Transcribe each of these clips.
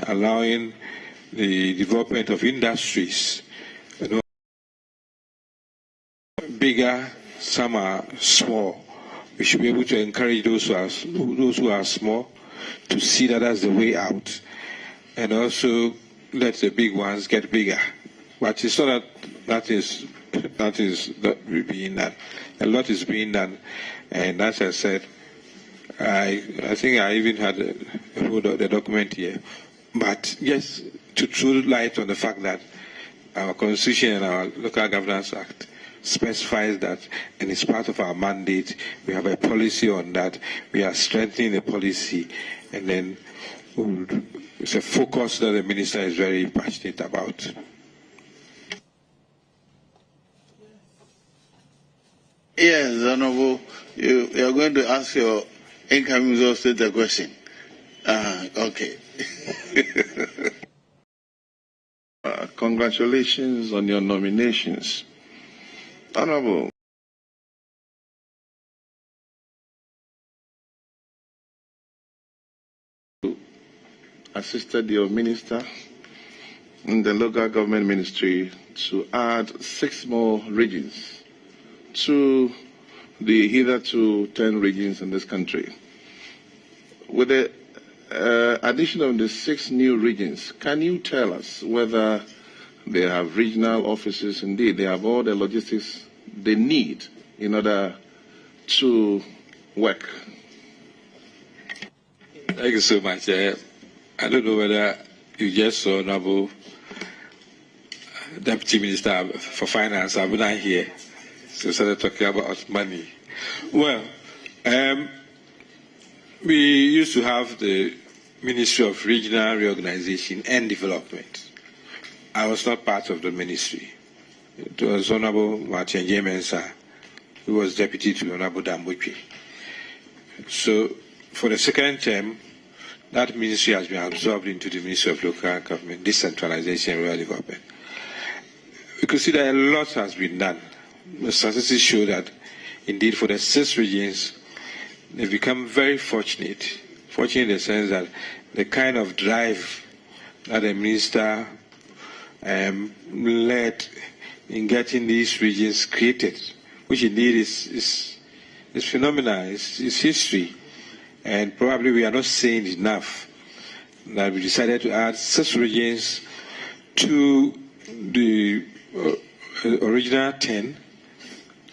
allowing the development of industries. Bigger, some are small. We should be able to encourage those who are small to see that as the way out, and also let the big ones get bigger. But it's not that is being done. A lot is being done, and as I said, I think I even had the document here. But just to throw light on the fact that our Constitution and our Local Governance Act specifies that, and it's part of our mandate. We have a policy on that. We are strengthening the policy, and then it's a focus that the minister is very passionate about. Yes, Honorable, you are going to ask your incoming resource state a question. Okay. Congratulations on your nominations. Honorable, assisted your minister in the local government ministry to add 6 more regions to the hitherto 10 regions in this country. With the addition of the 6 new regions, can you tell us whether they have regional offices? Indeed, they have all the logistics they need in order to work. Thank you so much. I don't know whether you just saw Honorable Deputy Minister for Finance. I'm not here, so started talking about money. Well, we used to have the Ministry of Regional Reorganization and Development. I was not part of the ministry. It was Honorable Martin J. Mensah, who was deputy to Honorable Dambuchi. So for the second term, that ministry has been absorbed into the Ministry of Local Government, Decentralization and Rural Development. We could see that a lot has been done. The statistics show that, indeed, for the 6 regions, they've become very fortunate. Fortunate in the sense that the kind of drive that the minister led in getting these regions created, which indeed is phenomenal, it's history. And probably we are not saying enough that we decided to add 6 regions to the original 10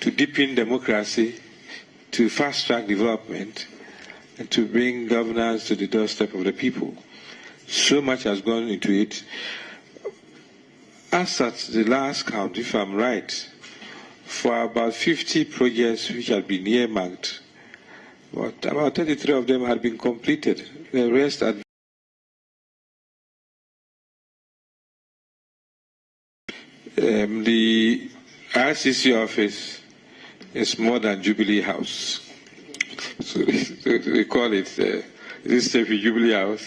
to deepen democracy, to fast-track development, and to bring governance to the doorstep of the people. So much has gone into it. As at the last count, if I'm right, for about 50 projects which have been earmarked, but about 33 of them had been completed. The rest had the RCC office is more than Jubilee House. So they call it this Jubilee House.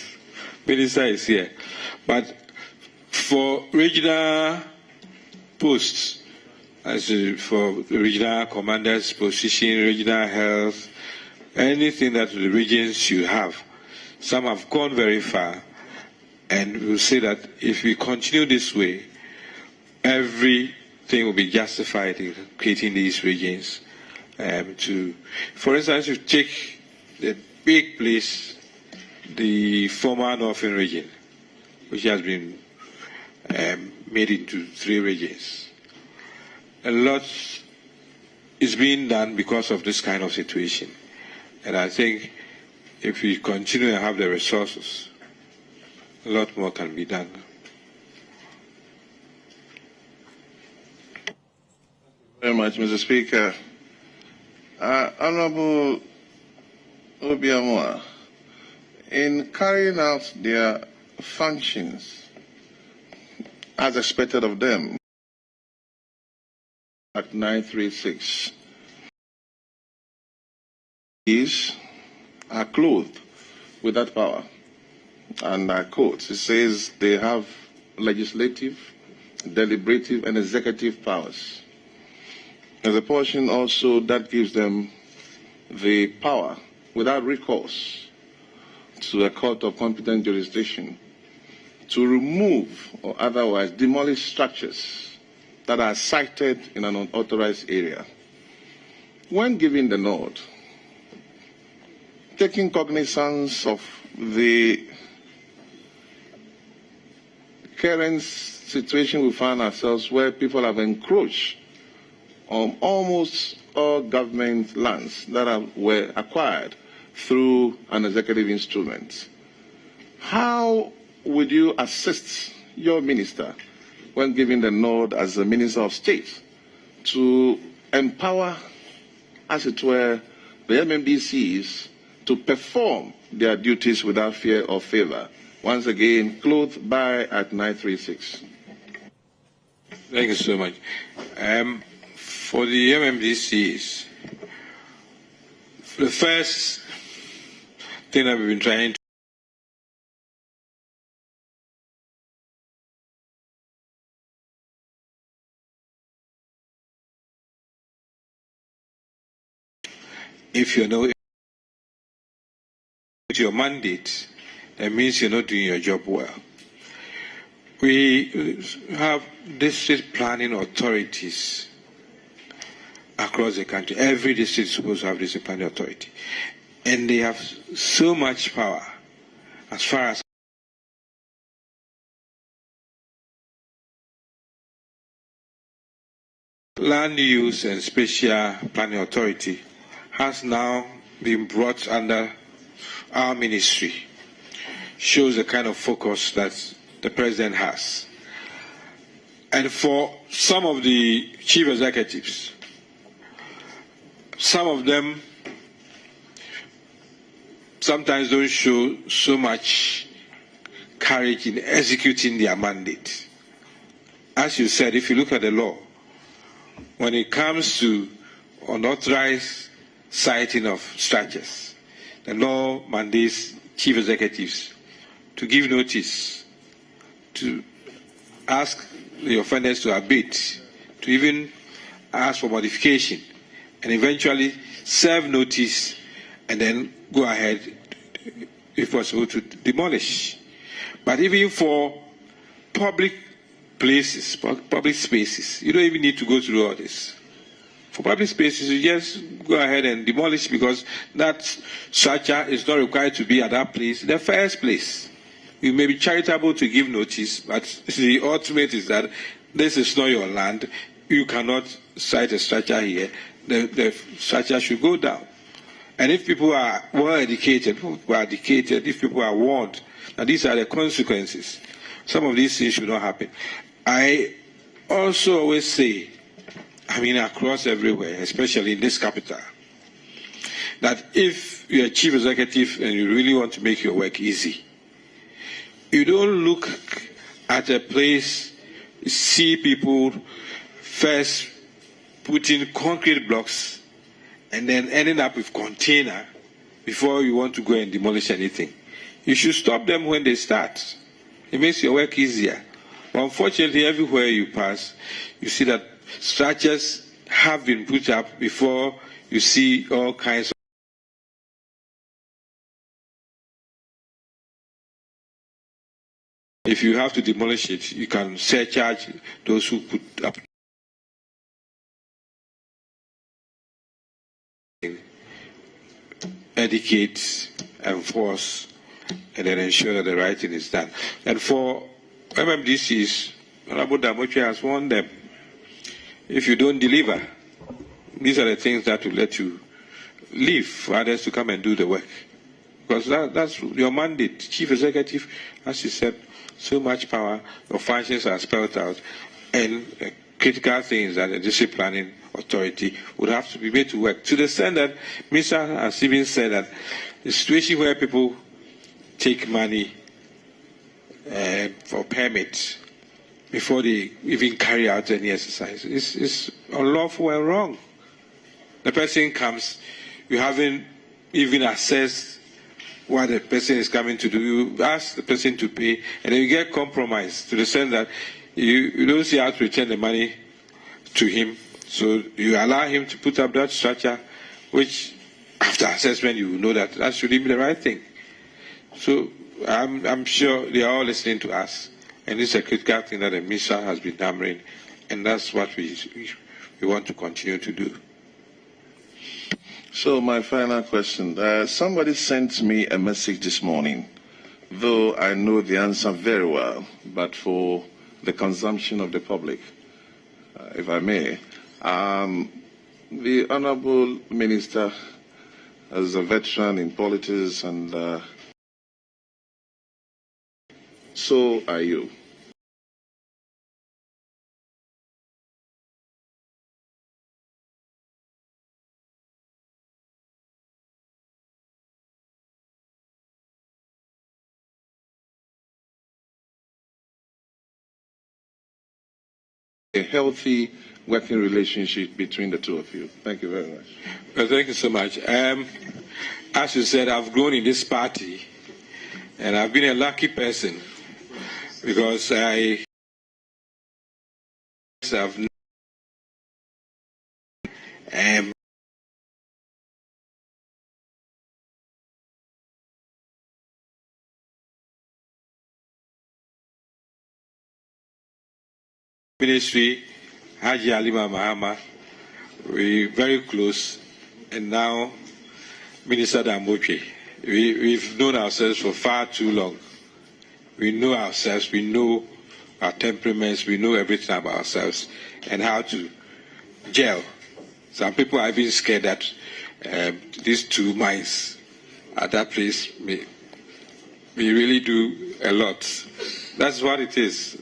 Minister is here. But for regional posts, as for regional commanders position, regional health, anything that the regions should have, some have gone very far, and we'll say that if we continue this way, everything will be justified in creating these regions. For instance, you take the big place, the former Northern region, which has been made into 3 regions. A lot is being done because of this kind of situation. And I think if we continue to have the resources, a lot more can be done. Thank you very much, Mr. Speaker. Honorable Amoah, in carrying out their functions as expected of them, at 936, are clothed with that power. And I quote, it says they have legislative, deliberative, and executive powers. There's a portion also that gives them the power, without recourse, to a court of competent jurisdiction to remove or otherwise demolish structures that are sited in an unauthorized area. When giving the nod, taking cognizance of the current situation we find ourselves where people have encroached on almost all government lands that were acquired through an executive instrument, how would you assist your minister when giving the nod as the Minister of State to empower, as it were, the MMDCs to perform their duties without fear or favor? Once again, clothed by at 936. Thank you so much. For the MMDCs, the first thing that we've been trying to if you know your mandate, that means you're not doing your job well. We have district planning authorities across the country. Every district is supposed to have district planning authority. And they have so much power as far as land use and spatial planning authority has now been brought under our ministry. Shows the kind of focus that the president has. And for some of the chief executives, some of them sometimes don't show so much courage in executing their mandate. As you said, if you look at the law, when it comes to unauthorized siting of structures, the law mandates chief executives to give notice, to ask the offenders to abate, to even ask for modification, and eventually serve notice and then go ahead, if possible, to demolish. But even for public places, public spaces, you don't even need to go through all this. For public spaces, you just go ahead and demolish because that structure is not required to be at that place in the first place. You may be charitable to give notice, but the ultimate is that this is not your land. You cannot site a structure here. The structure should go down. And if people are well educated, if people are warned, now these are the consequences. Some of these things should not happen. I also always say, across everywhere, especially in this capital, that if you're a chief executive and you really want to make your work easy, you don't look at a place, see people first putting concrete blocks and then ending up with container before you want to go and demolish anything. You should stop them when they start. It makes your work easier. But unfortunately, everywhere you pass, you see that structures have been put up before you see all kinds of. If you have to demolish it, you can surcharge those who put up. Educate, enforce, and then ensure that the right thing is done. And for MMDCs, Honorable Damoche has warned them, if you don't deliver, these are the things that will let you leave for others to come and do the work. Because that's your mandate. Chief Executive, as you said, so much power, your functions are spelled out, and critical things that the district planning authority would have to be made to work. To the extent that Mr. has even said that the situation where people take money for permits before they even carry out any exercise is unlawful and wrong. The person comes, you haven't even assessed what the person is coming to do. You ask the person to pay, and then you get compromised to the extent that you don't see how to return the money to him. So you allow him to put up that structure, which after assessment you know that shouldn't be the right thing. So I'm sure they are all listening to us, and it's a critical thing that the minister has been hammering, and that's what we want to continue to do. So my final question, somebody sent me a message this morning, though I know the answer very well, but for the consumption of the public, if I may. The Honourable Minister, as a veteran in politics, and so are you. A healthy working relationship between the two of you. Thank you very much. Well, thank you so much. As you said, I've grown in this party, and I've been a lucky person because I have Ministry, Haji Alima Mahama, we're very close, and now Minister Damboche. We've known ourselves for far too long. We know ourselves, we know our temperaments, we know everything about ourselves and how to gel. Some people are even scared that these two minds at that place we really do a lot. That's what it is.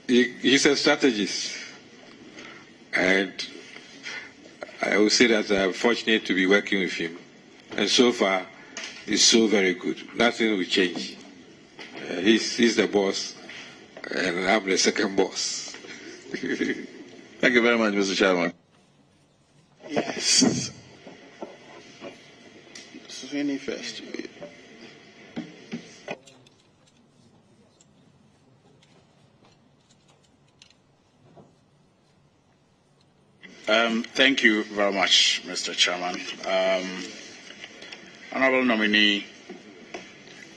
He's a strategist, and I would say that I'm fortunate to be working with him. And so far, he's so very good. Nothing will change. He's the boss, and I'm the second boss. Thank you very much, Mr. Chairman. Yes. Sweeney first. Thank you very much, Mr. Chairman. Honourable nominee,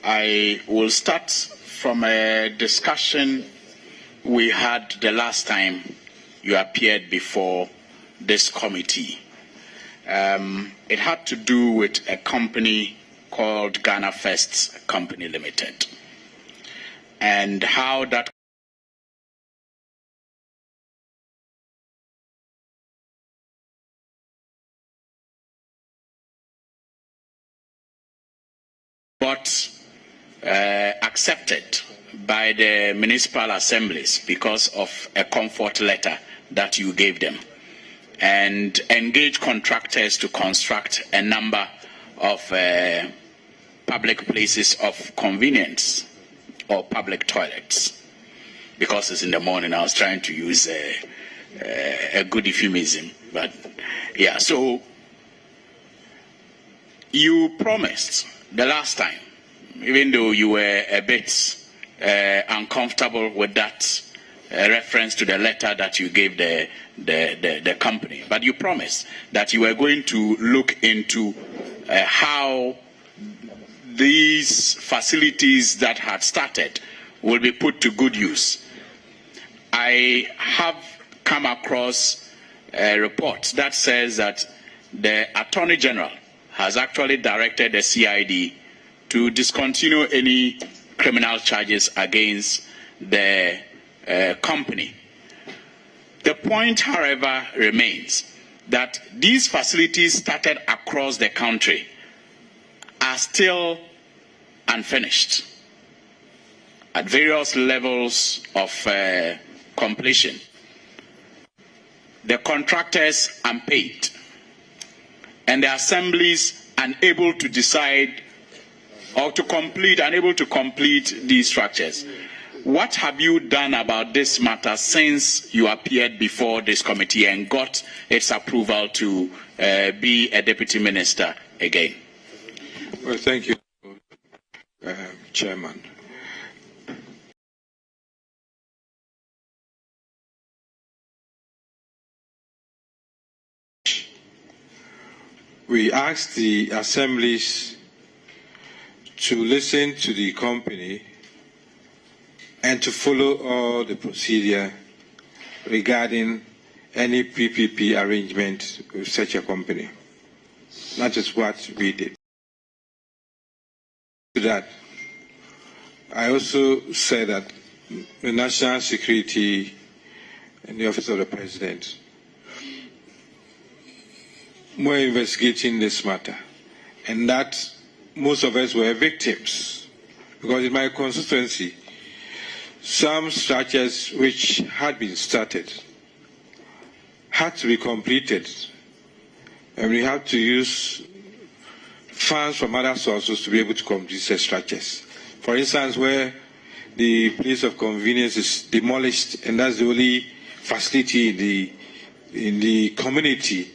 I will start from a discussion we had the last time you appeared before this committee. It had to do with a company called Ghana First Company Limited, and how that got accepted by the municipal assemblies because of a comfort letter that you gave them, and engaged contractors to construct a number of public places of convenience or public toilets. Because it's in the morning, I was trying to use a good euphemism, but yeah. So you promised the last time, even though you were a bit uncomfortable with that reference to the letter that you gave the company, but you promised that you were going to look into how these facilities that had started will be put to good use. I have come across a report that says that the Attorney General has actually directed the CID to discontinue any criminal charges against the company. The point, however, remains that these facilities started across the country are still unfinished at various levels of completion. The contractors unpaid, and the assemblies unable to decide or to complete, unable to complete these structures. What have you done about this matter since you appeared before this committee and got its approval to be a deputy minister again? Well, thank you, Chairman. We asked the assemblies to listen to the company and to follow all the procedure regarding any PPP arrangement with such a company. That is what we did. To that, I also said that the National Security and the Office of the President were investigating this matter, and that most of us were victims, because in my constituency, some structures which had been started had to be completed, and we had to use funds from other sources to be able to complete such structures. For instance, where the place of convenience is demolished, and that's the only facility in the community,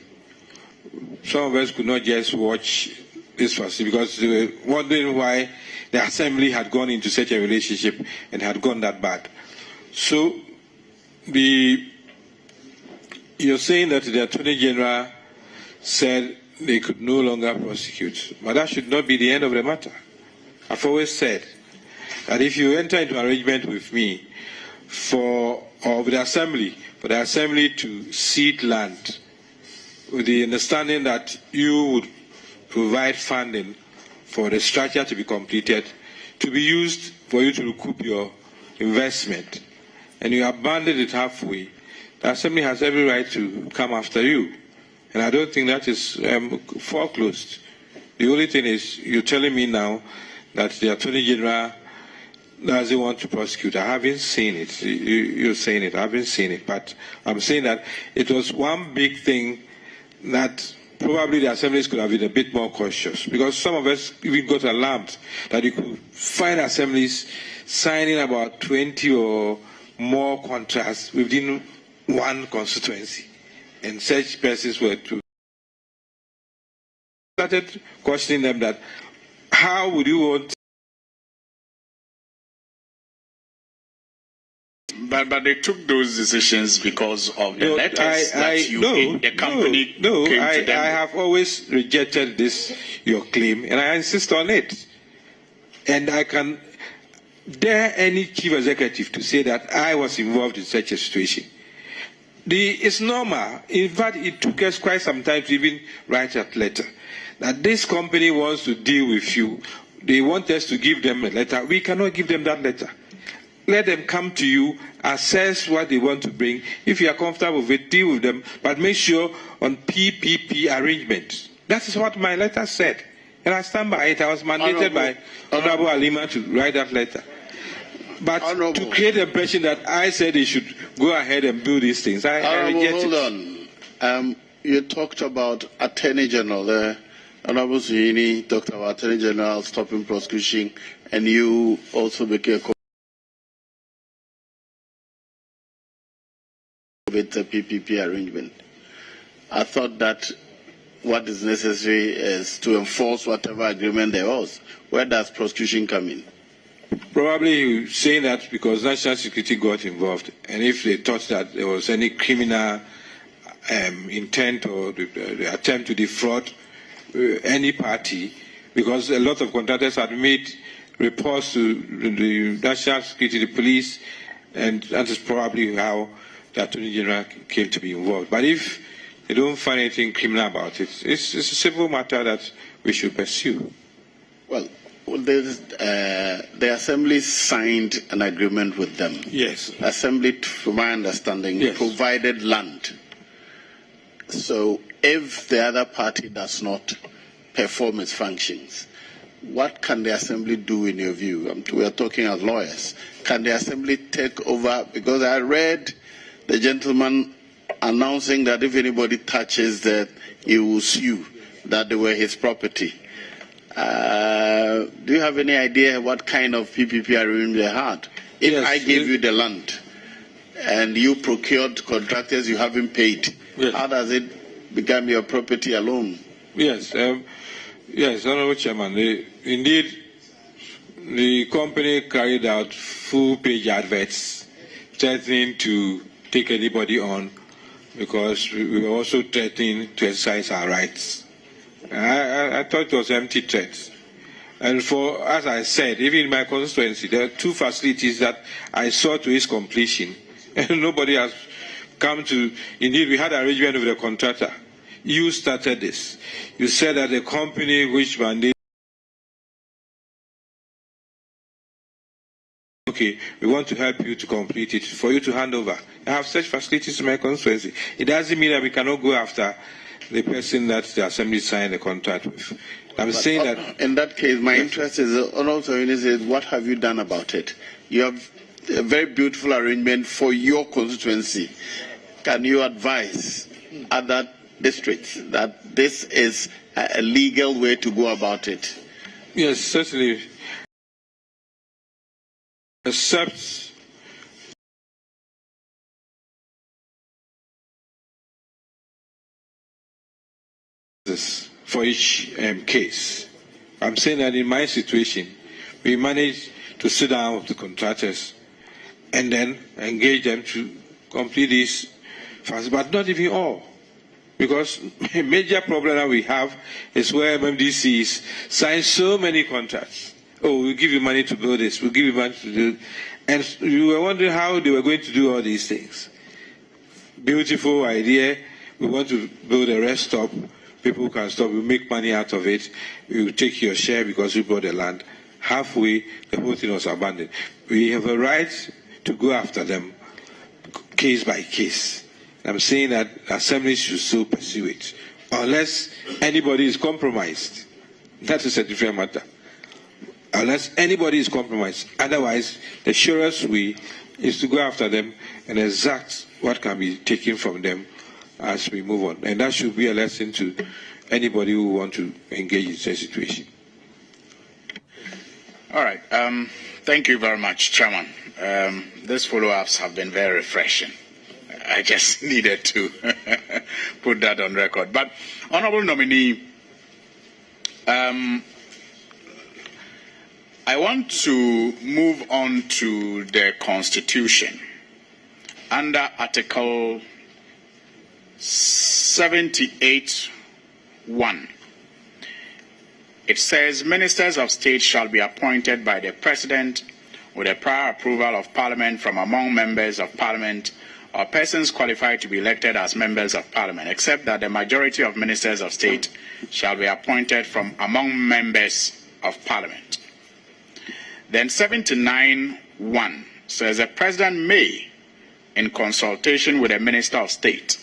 some of us could not just watch this facility because they were wondering why the assembly had gone into such a relationship and had gone that bad. So you're saying that the Attorney General said they could no longer prosecute, but that should not be the end of the matter. I've always said that if you enter into an arrangement with me or with the assembly, for the assembly to cede land with the understanding that you would provide funding for the structure to be completed, to be used for you to recoup your investment, and you abandon it halfway, the assembly has every right to come after you. And I don't think that is foreclosed. The only thing is you're telling me now that the Attorney General doesn't want to prosecute. I haven't seen it. You're saying it. I haven't seen it. But I'm saying that it was one big thing that probably the assemblies could have been a bit more cautious, because some of us even got alarmed that you could find assemblies signing about 20 or more contracts within one constituency, and such persons were to started questioning them that how would you want. But they took those decisions because of the letters the company came to them. I have always rejected this, your claim, and I insist on it. And I can dare any chief executive to say that I was involved in such a situation. It's normal. In fact, it took us quite some time to even write that letter. That this company wants to deal with you. They want us to give them a letter. We cannot give them that letter. Let them come to you, assess what they want to bring. If you are comfortable with it, deal with them, but make sure on PPP arrangements. That is what my letter said. And I stand by it. I was mandated by Honorable Alima to write that letter. But to create the impression that I said they should go ahead and build these things, I reject it. Hold on. You talked about Attorney General. Honorable Suhini talked about Attorney General stopping prosecution, and you also became a with the PPP arrangement. I thought that what is necessary is to enforce whatever agreement there was. Where does prosecution come in? Probably you saying that because national security got involved, and if they thought that there was any criminal intent or the attempt to defraud any party, because a lot of contractors had made reports to the national security, the police, and that is probably how the Attorney General came to be involved. But if they don't find anything criminal about it, it's a civil matter that we should pursue. Well, the Assembly signed an agreement with them. Yes. Assembly, from my understanding, yes, provided land. So if the other party does not perform its functions, what can the Assembly do in your view? We are talking as lawyers. Can the Assembly take over? Because I read the gentleman announcing that if anybody touches that, he will sue, that they were his property. Do you have any idea what kind of PPP arrangement they had? If yes, I gave you the land and you procured contractors you haven't paid, yes, how does it become your property alone? Yes, yes, Honorable Chairman. Indeed, the company carried out full-page adverts threatening to take anybody on because we were also threatening to exercise our rights. I thought it was empty threats. And for, as I said, even in my constituency, there are 2 facilities that I saw to its completion, and nobody has come to. Indeed, we had an arrangement with the contractor. You started this. You said that the company which mandated, okay, we want to help you to complete it, for you to hand over. I have such facilities in my constituency. It doesn't mean that we cannot go after the person that the assembly signed the contract with. I'm saying that. In that case, my interest is also what have you done about it? You have a very beautiful arrangement for your constituency. Can you advise other districts that this is a legal way to go about it? Yes, certainly. Except this for each case. I'm saying that in my situation, we managed to sit down with the contractors and then engage them to complete this fast, but not even all. Because a major problem that we have is where MMDCs sign so many contracts. Oh, we'll give you money to build this, we'll give you money to do, and you were wondering how they were going to do all these things. Beautiful idea. We want to build a rest stop. People can stop. We make money out of it. We will take your share because we bought the land. Halfway, the whole thing was abandoned. We have a right to go after them, case by case. I'm saying that assemblies should so pursue it, unless anybody is compromised. That is a different matter. Unless anybody is compromised. Otherwise, the surest way is to go after them and exact what can be taken from them as we move on. And that should be a lesson to anybody who wants to engage in such a situation. All right. Thank you very much, Chairman. These follow-ups have been very refreshing. I just needed to put that on record. But, Honorable Nominee, I want to move on to the Constitution. Under Article 78(1), it says, ministers of state shall be appointed by the President with the prior approval of Parliament from among members of Parliament or persons qualified to be elected as members of Parliament, except that the majority of ministers of state shall be appointed from among members of Parliament. Then 79(1) says the President may, in consultation with the Minister of State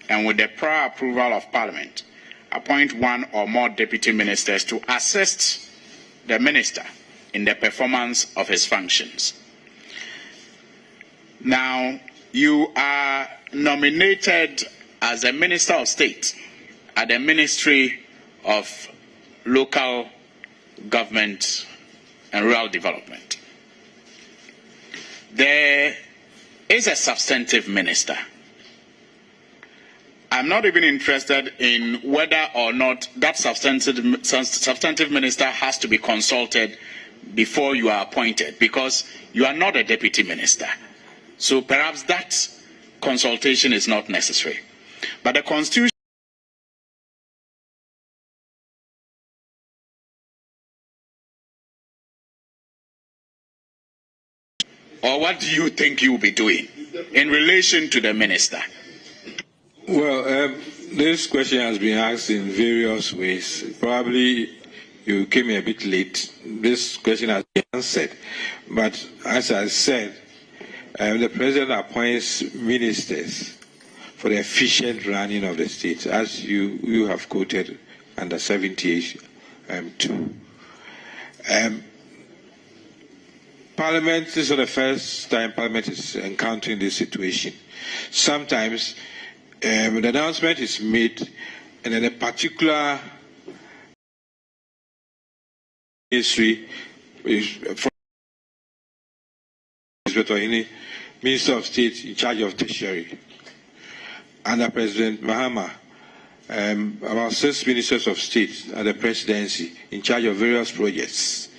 and with the prior approval of Parliament, appoint one or more deputy ministers to assist the minister in the performance of his functions. Now, you are nominated as a Minister of State at the Ministry of Local Government and Rural Development. There is a substantive minister. I'm not even interested in whether or not that substantive minister has to be consulted before you are appointed, because you are not a deputy minister. So perhaps that consultation is not necessary. But the Constitution, or what do you think you will be doing in relation to the minister? Well, this question has been asked in various ways. Probably you came a bit late. This question has been answered. But as I said, the President appoints ministers for the efficient running of the state, as you have quoted under 78(2). Parliament, this is not the first time Parliament is encountering this situation. Sometimes the announcement is made and then a particular ministry from Minister of State in charge of Treasury. Under President Mahama, about 6 ministers of state at the presidency in charge of various projects.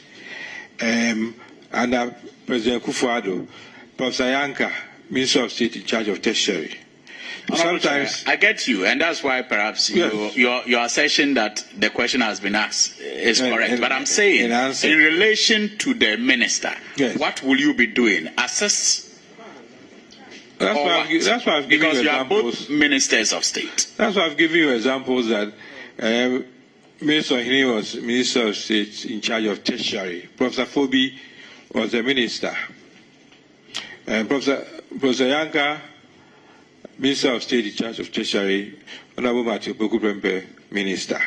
Under President Kufuor, Professor Yanka, Minister of State in charge of Treasury. Sometimes I get you, and that's why perhaps Yes. your assertion that the question has been asked is correct. But I'm saying, in relation to the minister, Yes. what will you be doing? Assess? That's why I've given Because you you are examples. both ministers of state. That's why I've given you examples that Minister Hini was Minister of State in charge of Treasury. Professor Fobi was the minister. Professor Yanka, Minister of State in charge of Treasury. Honorable Matthew Boku-Prempeh, Minister.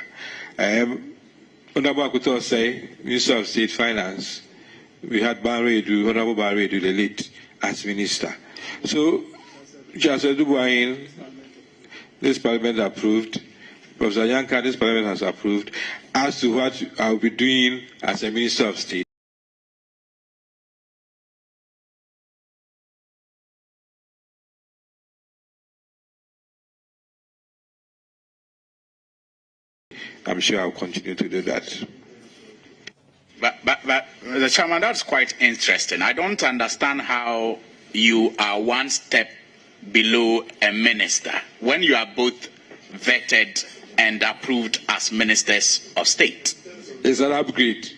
Honorable Akuto Osei, Minister of State Finance. We had Honorable Barredu, the late, as Minister. So, Chancellor Dubois, this Parliament approved. Professor Yanka, this Parliament has approved as to what I'll be doing as a Minister of State. I'm sure I'll continue to do that. But the chairman, that's quite interesting. I don't understand how you are one step below a minister when you are both vetted and approved as ministers of state. It's an upgrade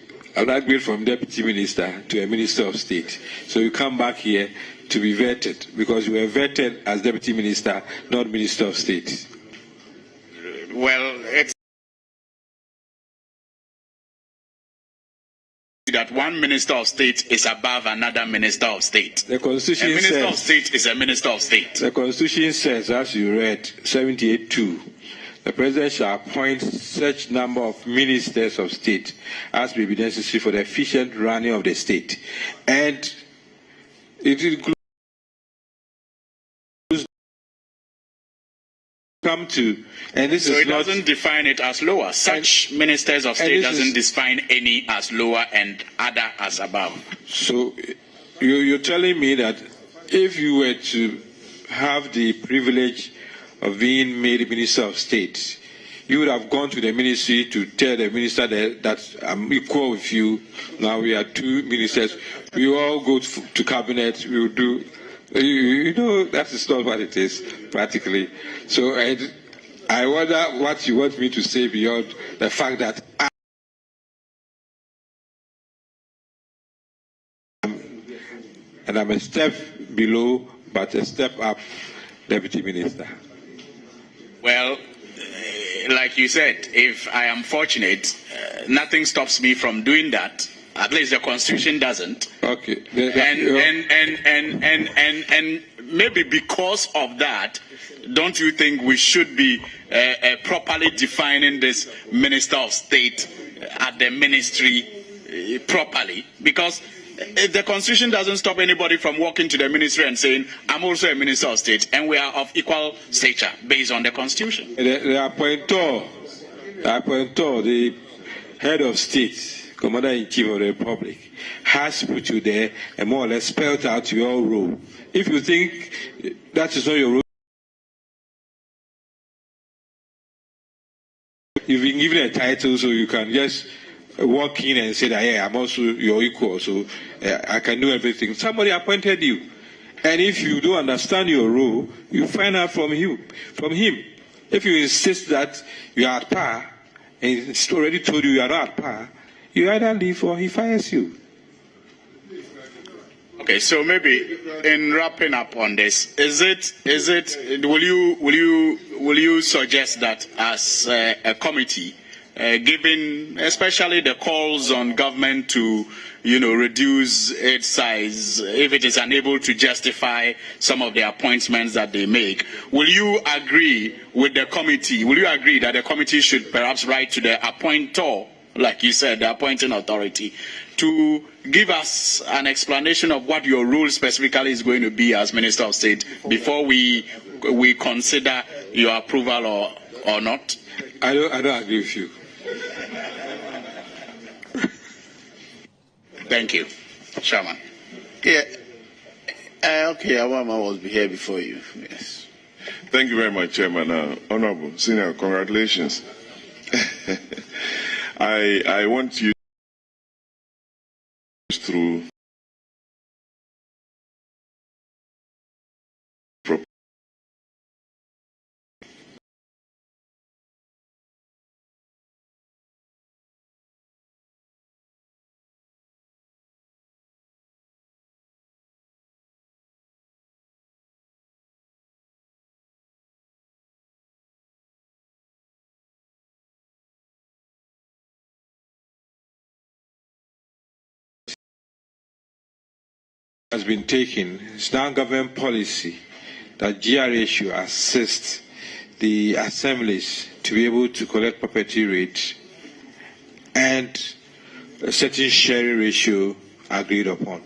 from deputy minister to a minister of state. So you come back here to be vetted because you were vetted as deputy minister, not minister of state. Well, it's that one minister of state is above another minister of state. The Constitution a minister says, of state is a minister of state. The Constitution says, as you read, 78(2), the President shall appoint such number of ministers of state as may be necessary for the efficient running of the state. And it includes come to, and this so is it not, doesn't define it as lower. Such ministers of state doesn't define any as lower and other as above. So you're telling me that if you were to have the privilege of being made Minister of State, you would have gone to the ministry to tell the minister that I'm equal with you. Now we are two ministers. We all go to cabinet. We will do. You know, that is not what it is, practically. So I wonder what you want me to say beyond the fact that I'm a step below, but a step up, Deputy Minister. Well, like you said, if I am fortunate, nothing stops me from doing that. At least the Constitution doesn't. Okay. And maybe because of that, don't you think we should be properly defining this Minister of State at the ministry properly? Because the Constitution doesn't stop anybody from walking to the ministry and saying, I'm also a Minister of State, and we are of equal stature based on the Constitution. The appointor, the head of state, Commander-in-Chief of the Republic, has put you there and more or less spelled out your role. If you think that is not your role, you've been given a title so you can just walk in and say that, yeah, I'm also your equal, so I can do everything. Somebody appointed you. And if you don't understand your role, you find out from him. If you insist that you are at par, and he's already told you are not at par, you either leave or he fires you. Okay, so maybe in wrapping up on this, will you suggest that as a committee, given especially the calls on government to reduce its size if it is unable to justify some of the appointments that they make, will you agree with the committee? Will you agree that the committee should perhaps write to the appointor, like you said, the appointing authority, to give us an explanation of what your role specifically is going to be as Minister of State before we consider your approval or not? I don't agree with you. Thank you, Chairman. Yeah. Okay, Amoah was here before you. Yes. Thank you very much, Chairman. Honorable Senior, congratulations. I want you through has been taken. It's now government policy that GRA should assist the assemblies to be able to collect property rate and a certain sharing ratio agreed upon.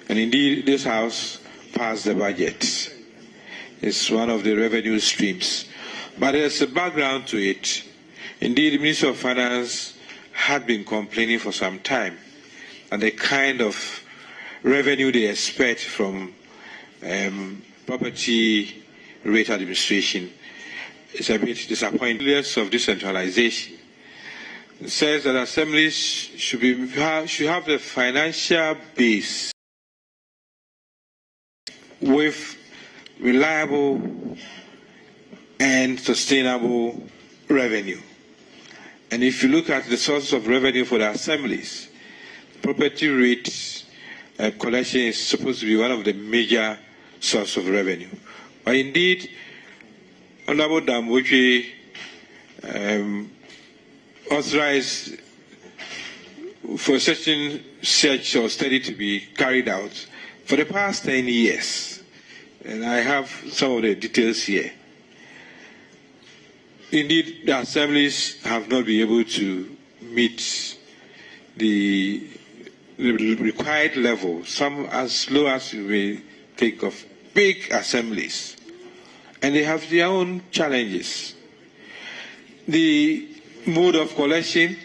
And indeed, this House passed the budget. It's one of the revenue streams. But there's a background to it. Indeed, the Minister of Finance had been complaining for some time, and the kind of revenue they expect from property rate administration is a bit disappointing. Of decentralization, it says that assemblies should have the financial base with reliable and sustainable revenue. And if you look at the sources of revenue for the assemblies, property rate collection is supposed to be one of the major sources of revenue. But indeed, Honorable Damboche authorized for such a search or study to be carried out for the past 10 years. And I have some of the details here. Indeed, the assemblies have not been able to meet the required level, some as low as you may think of big assemblies. And they have their own challenges. The mode of collection,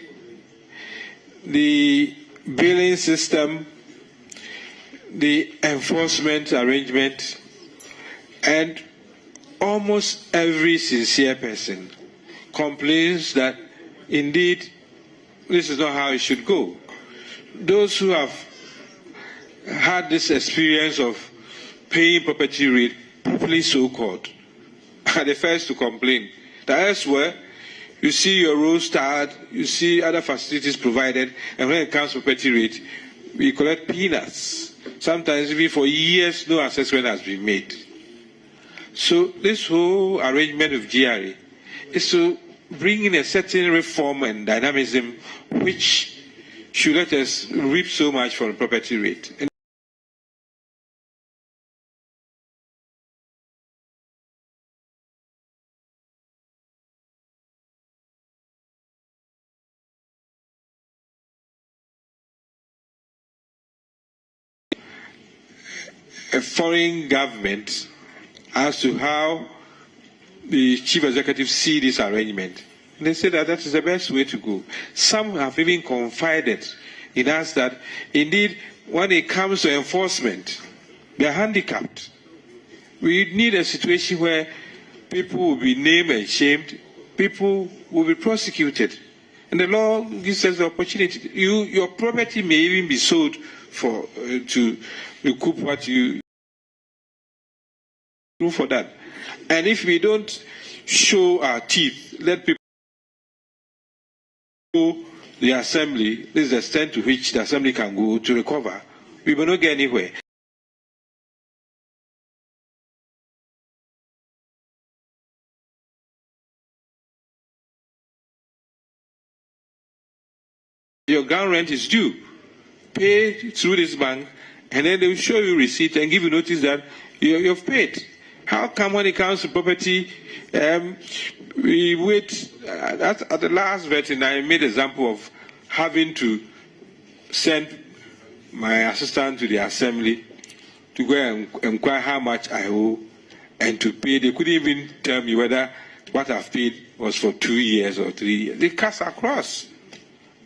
the billing system, the enforcement arrangement, and almost every sincere person complains that indeed this is not how it should go. Those who have had this experience of paying property rate, properly so-called, are the first to complain that elsewhere you see your road starred, you see other facilities provided, and when it comes to property rate, we collect peanuts. Sometimes even for years no assessment has been made. So this whole arrangement of GRA is to bring in a certain reform and dynamism which should let us reap so much from the property rate. And a foreign government as to how the chief executive see this arrangement. And they say that that is the best way to go. Some have even confided in us that indeed when it comes to enforcement, they are handicapped. We need a situation where people will be named and shamed, people will be prosecuted. And the law gives us the opportunity. Your property may even be sold for to recoup what you do for that. And if we don't show our teeth, let people know the assembly, this is the extent to which the assembly can go to recover, we will not get anywhere. Your ground rent is due. Pay through this bank, and then they will show you receipt and give you notice that you've paid. How come when it comes to property, we wait? At the last vetting, I made an example of having to send my assistant to the assembly to go and inquire how much I owe and to pay. They couldn't even tell me whether what I've paid was for 2 years or 3 years. They cut across.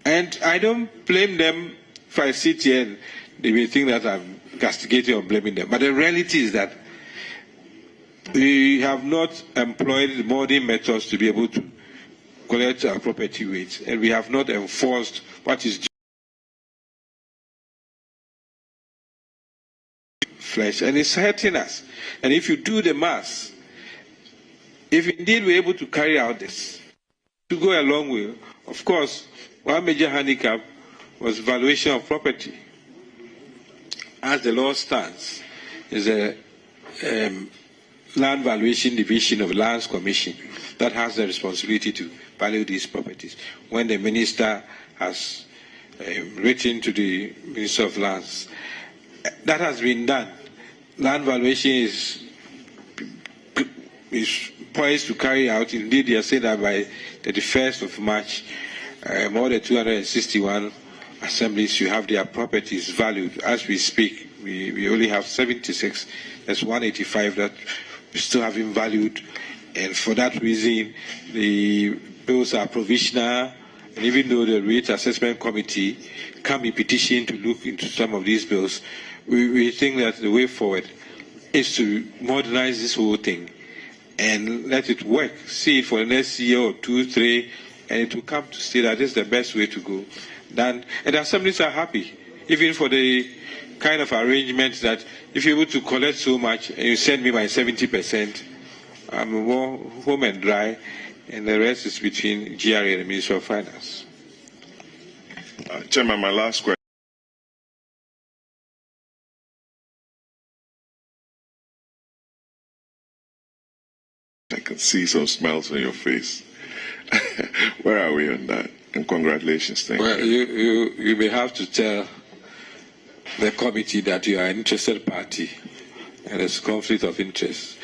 And I don't blame them if I sit here and they may think that I'm castigating or blaming them. But the reality is that we have not employed modern methods to be able to collect our property rates, and we have not enforced what is flesh, and it's hurting us. And if you do the math, if indeed we're able to carry out this, to go a long way. Of course, one major handicap was valuation of property. As the law stands, is a land valuation division of Lands Commission that has the responsibility to value these properties. When the minister has written to the Minister of Lands that has been done. Land valuation is poised to carry out. Indeed, they are saying that by the 1st of March, more than 261 assemblies you have their properties valued. As we speak, we only have 76. There's 185 that we still haven't valued. And for that reason, the bills are provisional. And even though the Rate Assessment Committee can be petitioned to look into some of these bills, we think that the way forward is to modernize this whole thing and let it work. See it for the next year or 2, 3, and it will come to see that this is the best way to go. And the assemblies are happy, even for the kind of arrangement that if you're able to collect so much and you send me my 70%, I'm more home and dry, and the rest is between GRA and the Ministry of Finance. Chairman, my last question. I can see some smiles on your face. Where are we on that? And congratulations. Thank you. You may have to tell the committee that you are an interested party and there's conflict of interest.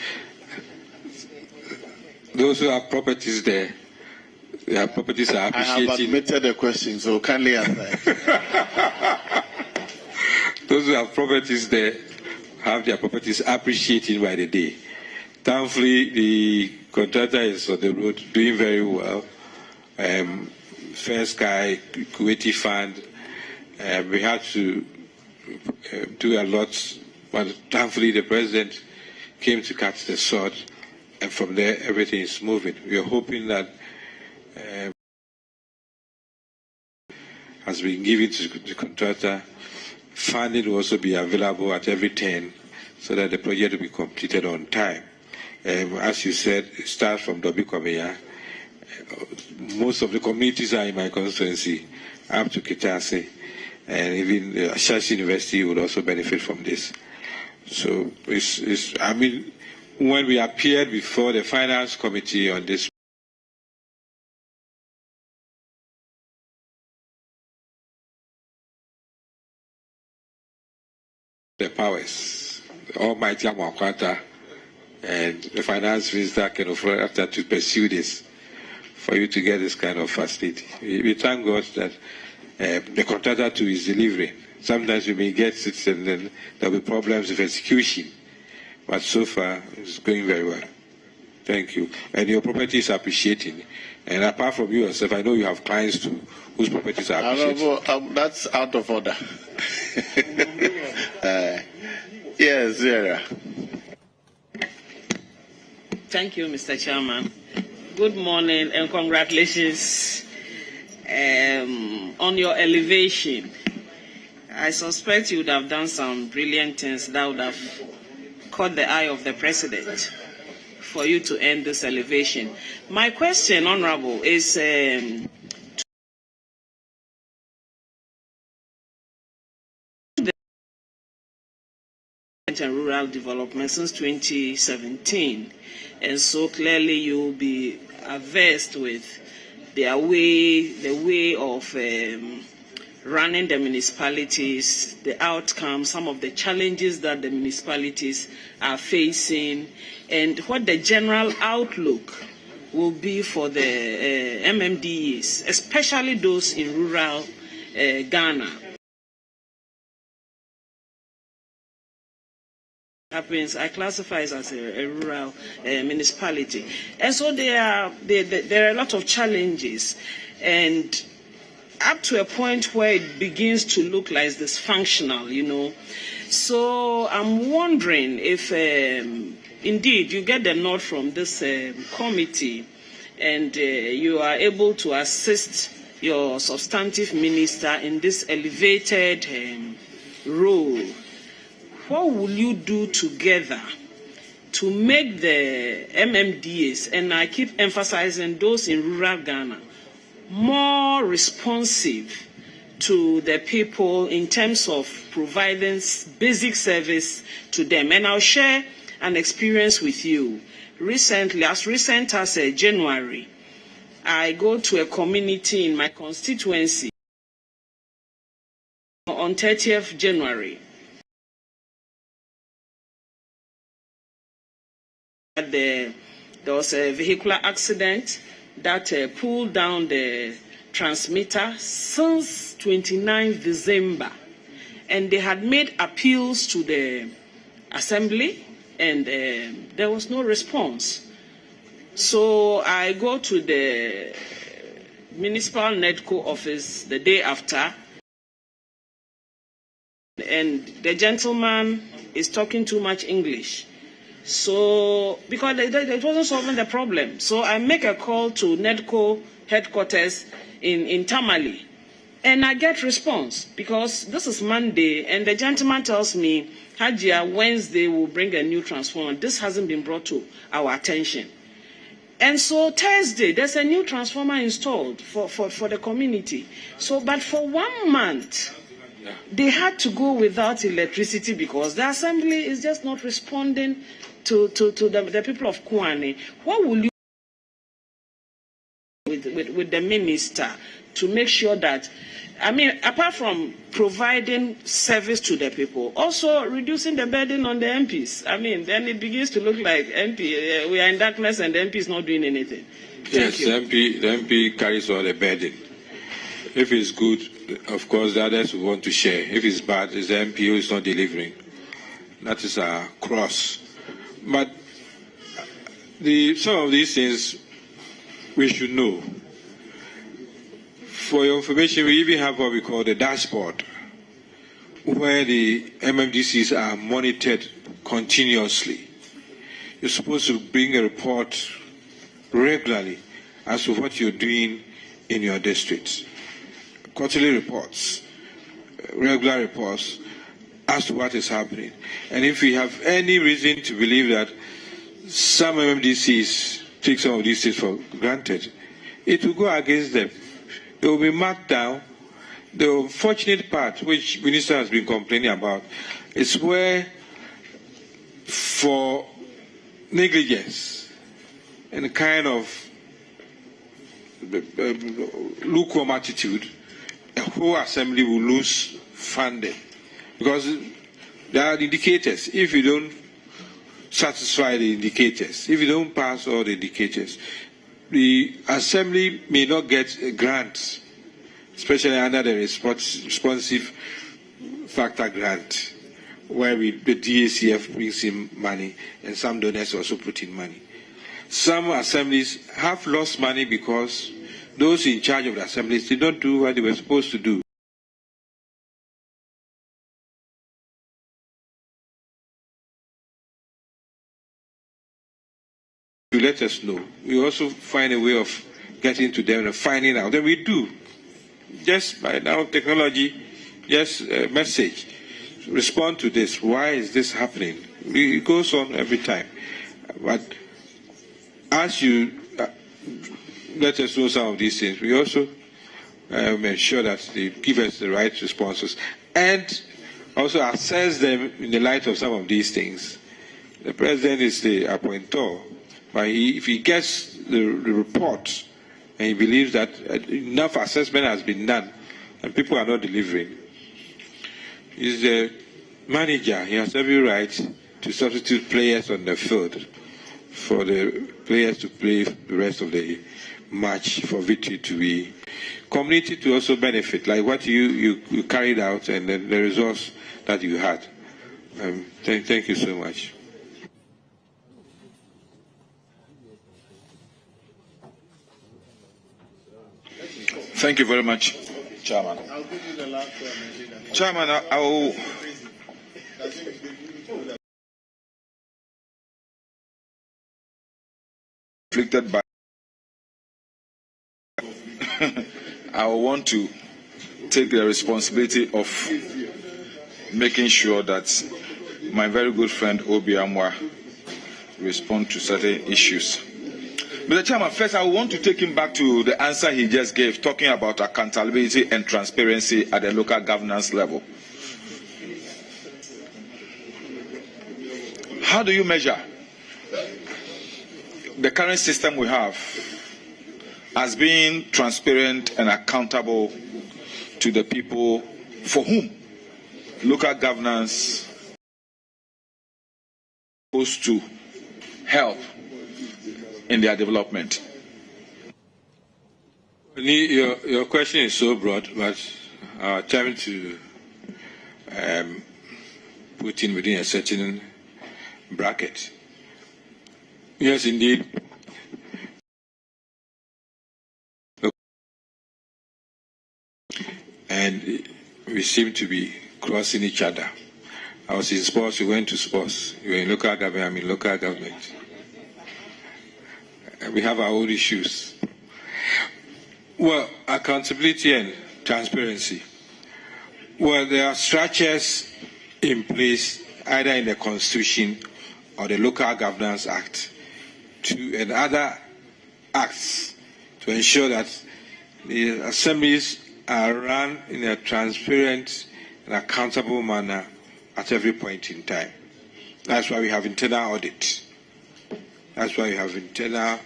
Those who have properties there, their properties are appreciating. I have admitted the question, so kindly answer. Those who have properties there have their properties appreciating by the day. Thankfully, the contractor is on the road doing very well. Fair Sky, Kuwaiti Fund, we had to do a lot, but thankfully the president came to cut the sword, and from there everything is moving. We are hoping that has been given to the contractor. Funding will also be available at every turn so that the project will be completed on time. As you said, it starts from Dobi Kwameya. Most of the communities are in my constituency, up to Kitase, and even Shashi University would also benefit from this. So, I mean, when we appeared before the Finance Committee on this, the powers, the Almighty Amoah and the Finance Minister can offer after to pursue this, for you to get this kind of facility. We thank God that the contractor too is delivering. Sometimes we may get it and then there will be problems with execution. But so far, it's going very well. Thank you. And your property is appreciating. And apart from you yourself, I know you have clients too whose properties are appreciating. That's out of order. Yes, Zara. Thank you, Mr. Chairman. Good morning and congratulations on your elevation. I suspect you would have done some brilliant things that would have caught the eye of the President for you to end this elevation. My question, Honorable, is and rural development since 2017, and so clearly you will be averse with the way of running the municipalities, the outcome, some of the challenges that the municipalities are facing, and what the general outlook will be for the MMDEs, especially those in rural Ghana. Happens, I classify it as a rural municipality, and so there are a lot of challenges, and up to a point where it begins to look like dysfunctional, you know. So I'm wondering if indeed you get the nod from this committee, and you are able to assist your substantive minister in this elevated role. What will you do together to make the MMDAs, and I keep emphasizing those in rural Ghana, more responsive to the people in terms of providing basic service to them? And I'll share an experience with you. Recently, as recent as January, I go to a community in my constituency on 30th January. There was a vehicular accident that pulled down the transmitter since 29 December. And they had made appeals to the assembly, and there was no response. So I go to the municipal NEDCO office the day after, and the gentleman is talking too much English. So, because it wasn't solving the problem. So I make a call to NEDCO headquarters in Tamale, and I get response, because this is Monday, and the gentleman tells me, Hajia, Wednesday will bring a new transformer. This hasn't been brought to our attention. And so Thursday, there's a new transformer installed for the community. So, but for 1 month, they had to go without electricity because the assembly is just not responding to the people of Kwane. What will you do with the minister to make sure that, I mean, apart from providing service to the people, also reducing the burden on the MPs? I mean, then it begins to look like we are in darkness and the MP is not doing anything. Yes, the MP carries all the burden. If it's good, of course, the others will want to share. If it's bad, it's the MP who is not delivering. That is a cross. But some of these things we should know. For your information, we even have what we call the dashboard, where the MMDCs are monitored continuously. You're supposed to bring a report regularly as to what you're doing in your district. Quarterly reports, regular reports as to what is happening. And if we have any reason to believe that some MMDCs take some of these things for granted, it will go against them. They will be marked down. The unfortunate part, which Minister has been complaining about, is where for negligence and a kind of lukewarm attitude, a whole assembly will lose funding. Because there are indicators. If you don't satisfy the indicators, if you don't pass all the indicators, the assembly may not get grants, especially under the responsive factor grant, where the DACF brings in money and some donors also put in money. Some assemblies have lost money because those in charge of the assemblies did not do what they were supposed to do. To let us know. We also find a way of getting to them and finding out. Then we do. Just by now, technology, just a message. Respond to this. Why is this happening? It goes on every time. But as you let us know some of these things, we also ensure that they give us the right responses and also assess them in the light of some of these things. The president is the appointor. But if he gets the report and he believes that enough assessment has been done and people are not delivering, he's the manager. He has every right to substitute players on the field for the players to play the rest of the match for victory to be community to also benefit, like what you carried out and then the results that you had. Thank you so much. Thank you very much, Chairman. I'll give you the last one. Chairman, I will. Afflicted by. I want to take the responsibility of making sure that my very good friend Obi Amoah respond to certain issues. Mr. Chairman, first I want to take him back to the answer he just gave, talking about accountability and transparency at the local governance level. How do you measure the current system we have as being transparent and accountable to the people for whom local governance is supposed to help in their development? Your question is so broad, but I'll attempt to put in within a certain bracket. Yes, indeed. And we seem to be crossing each other. I was in sports, we went to sports. You were in local government, I'm in local government. And we have our own issues. Well, accountability and transparency. Well, there are structures in place either in the Constitution or the Local Governance Act and other acts to ensure that the assemblies are run in a transparent and accountable manner at every point in time. That's why we have internal audit. That's why we have internal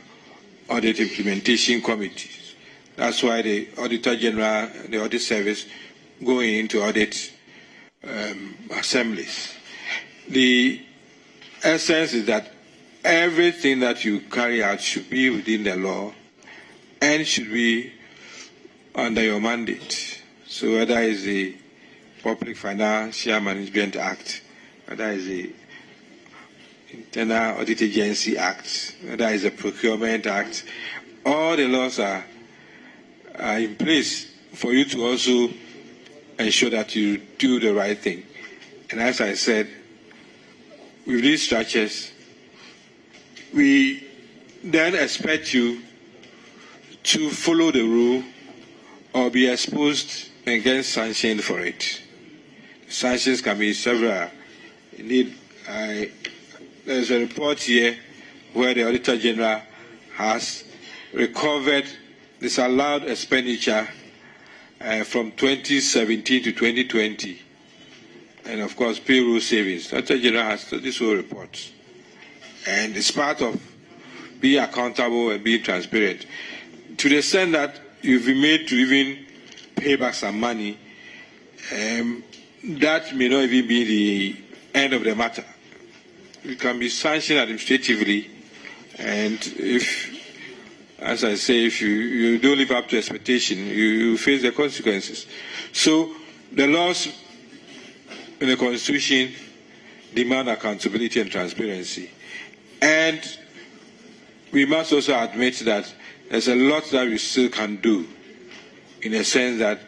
audit implementation committees. That's why the Auditor General, the Audit Service, going into audit assemblies. The essence is that everything that you carry out should be within the law and should be under your mandate. So whether it's the Public Financial Management Act, whether it's the Internal Audit Agency Act, whether it's the Procurement Act, all the laws are in place for you to also ensure that you do the right thing. And as I said, with these structures, we then expect you to follow the rule or be exposed and get sanctioned for it. Sanctions can be several. Indeed, there's a report here where the Auditor General has recovered disallowed expenditure from 2017 to 2020, and of course payroll savings. The Auditor General has this whole report, and it's part of being accountable and being transparent. To the extent that you've been made to even pay back some money, that may not even be the end of the matter. You can be sanctioned administratively, and if, as I say, if you don't live up to expectation, you face the consequences. So the laws in the Constitution demand accountability and transparency. And we must also admit that there's a lot that we still can do, in a sense that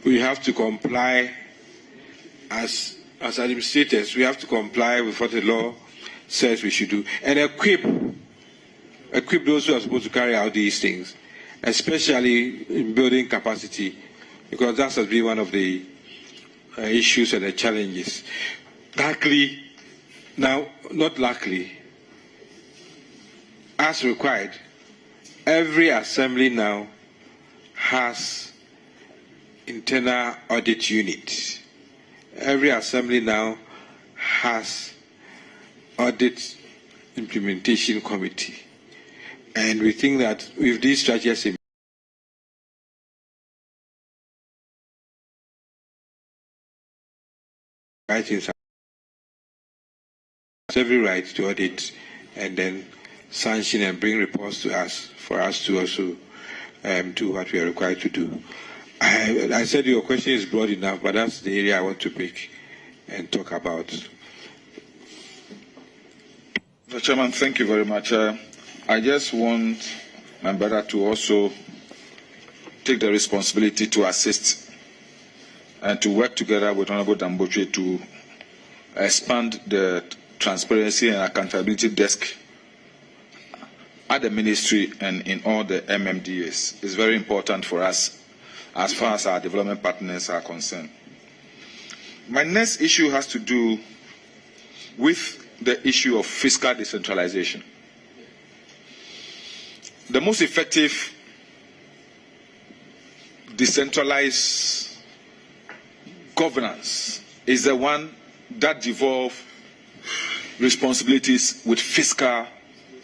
we have to comply as administrators, we have to comply with what the law says we should do, and equip those who are supposed to carry out these things, especially in building capacity, because that has been one of the issues and the challenges. Luckily, now, not luckily, as required, every assembly now has internal audit unit. Every assembly now has audit implementation committee. And we think that with these structures in has every right to audit and then sanction and bring reports to us for us to also do what we are required to do. I said your question is broad enough, but that's the area I want to pick and talk about. Mr. Chairman, thank you very much. I just want my brother to also take the responsibility to assist and to work together with Honorable Damboche to expand the transparency and accountability desk at the ministry and in all the MMDAs. It's very important for us as far as our development partners are concerned. My next issue has to do with the issue of fiscal decentralization. The most effective decentralized governance is the one that devolves responsibilities with fiscal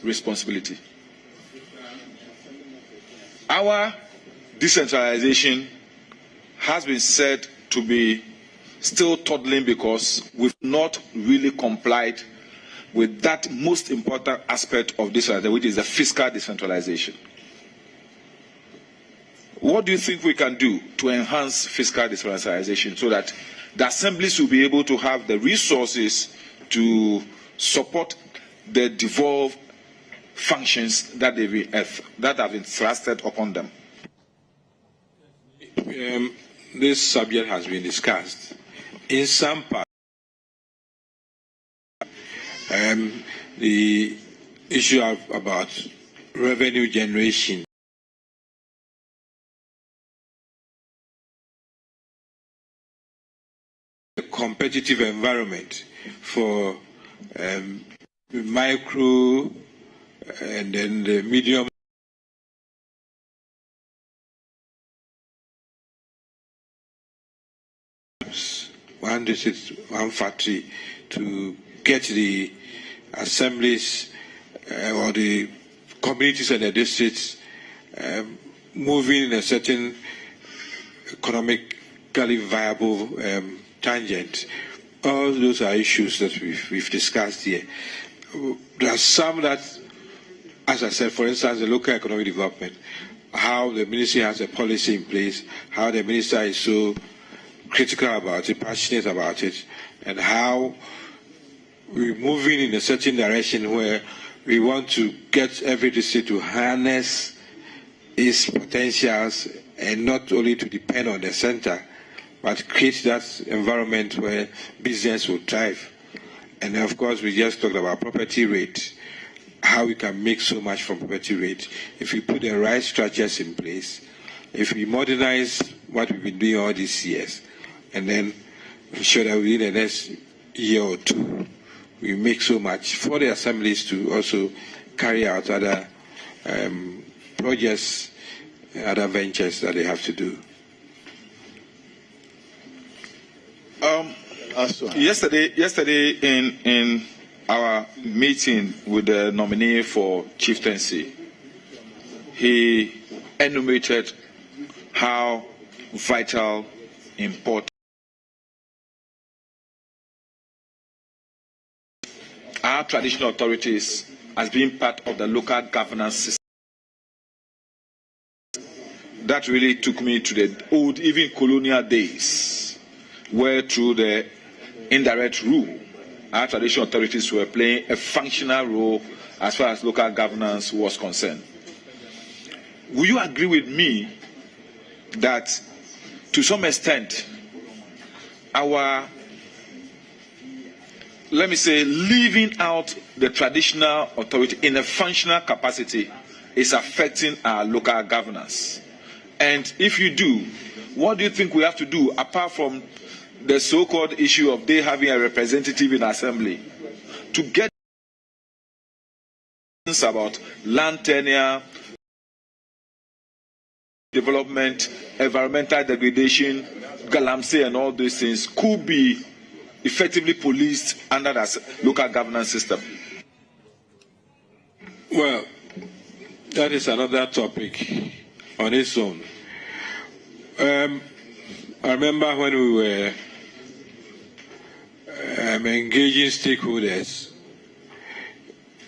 responsibility. Our decentralization has been said to be still toddling because we've not really complied with that most important aspect of this, which is the fiscal decentralization. What do you think we can do to enhance fiscal decentralization so that the assemblies will be able to have the resources to support the devolved functions that have been thrusted upon them? This subject has been discussed. In some parts, the issue about revenue generation a competitive environment for micro and then the medium one district, one factory to get the assemblies or the communities and the districts moving in a certain economically viable tangent. All those are issues that we've discussed here. There are some that, as I said, for instance, the local economic development, how the ministry has a policy in place, how the minister is so critical about it, passionate about it, and how we're moving in a certain direction where we want to get every district to harness its potentials and not only to depend on the center, but create that environment where business will thrive. And of course, we just talked about property rate, how we can make so much from property rate. If we put the right structures in place, if we modernize what we've been doing all these years, and then ensure that within the next year or two, we make so much for the assemblies to also carry out other projects, other ventures that they have to do. Yesterday in our meeting with the nominee for chieftaincy, he enumerated how vital, important our traditional authorities as being part of the local governance system. That really took me to the old, even colonial days, where through the indirect rule, our traditional authorities were playing a functional role as far as local governance was concerned. Will you agree with me that to some extent our, let me say, leaving out the traditional authority in a functional capacity is affecting our local governance? And if you do, what do you think we have to do apart from the so-called issue of they having a representative in assembly to get about land tenure, development, environmental degradation, galamsey, and all these things could be effectively policed under the local governance system? Well, that is another topic on its own. I remember when we were engaging stakeholders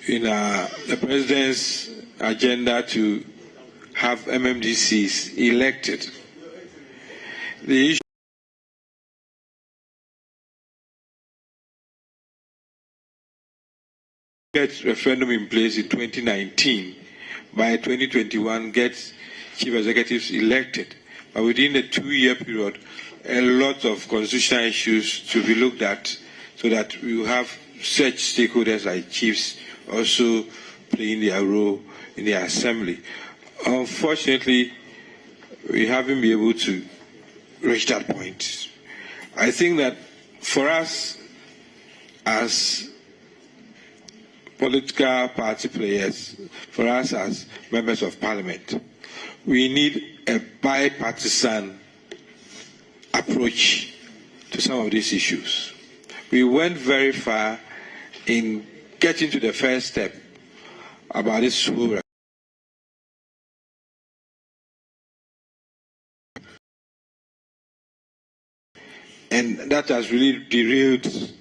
in the president's agenda to have MMDCs elected. The issue get referendum in place in 2019, by 2021 get chief executives elected. But within the 2-year period, a lot of constitutional issues to be looked at so that we will have such stakeholders like chiefs also playing their role in the assembly. Unfortunately, we haven't been able to reach that point. I think that for us as political party players, for us as members of parliament, we need a bipartisan approach to some of these issues. We went very far in getting to the first step about this whole. And that has really derailed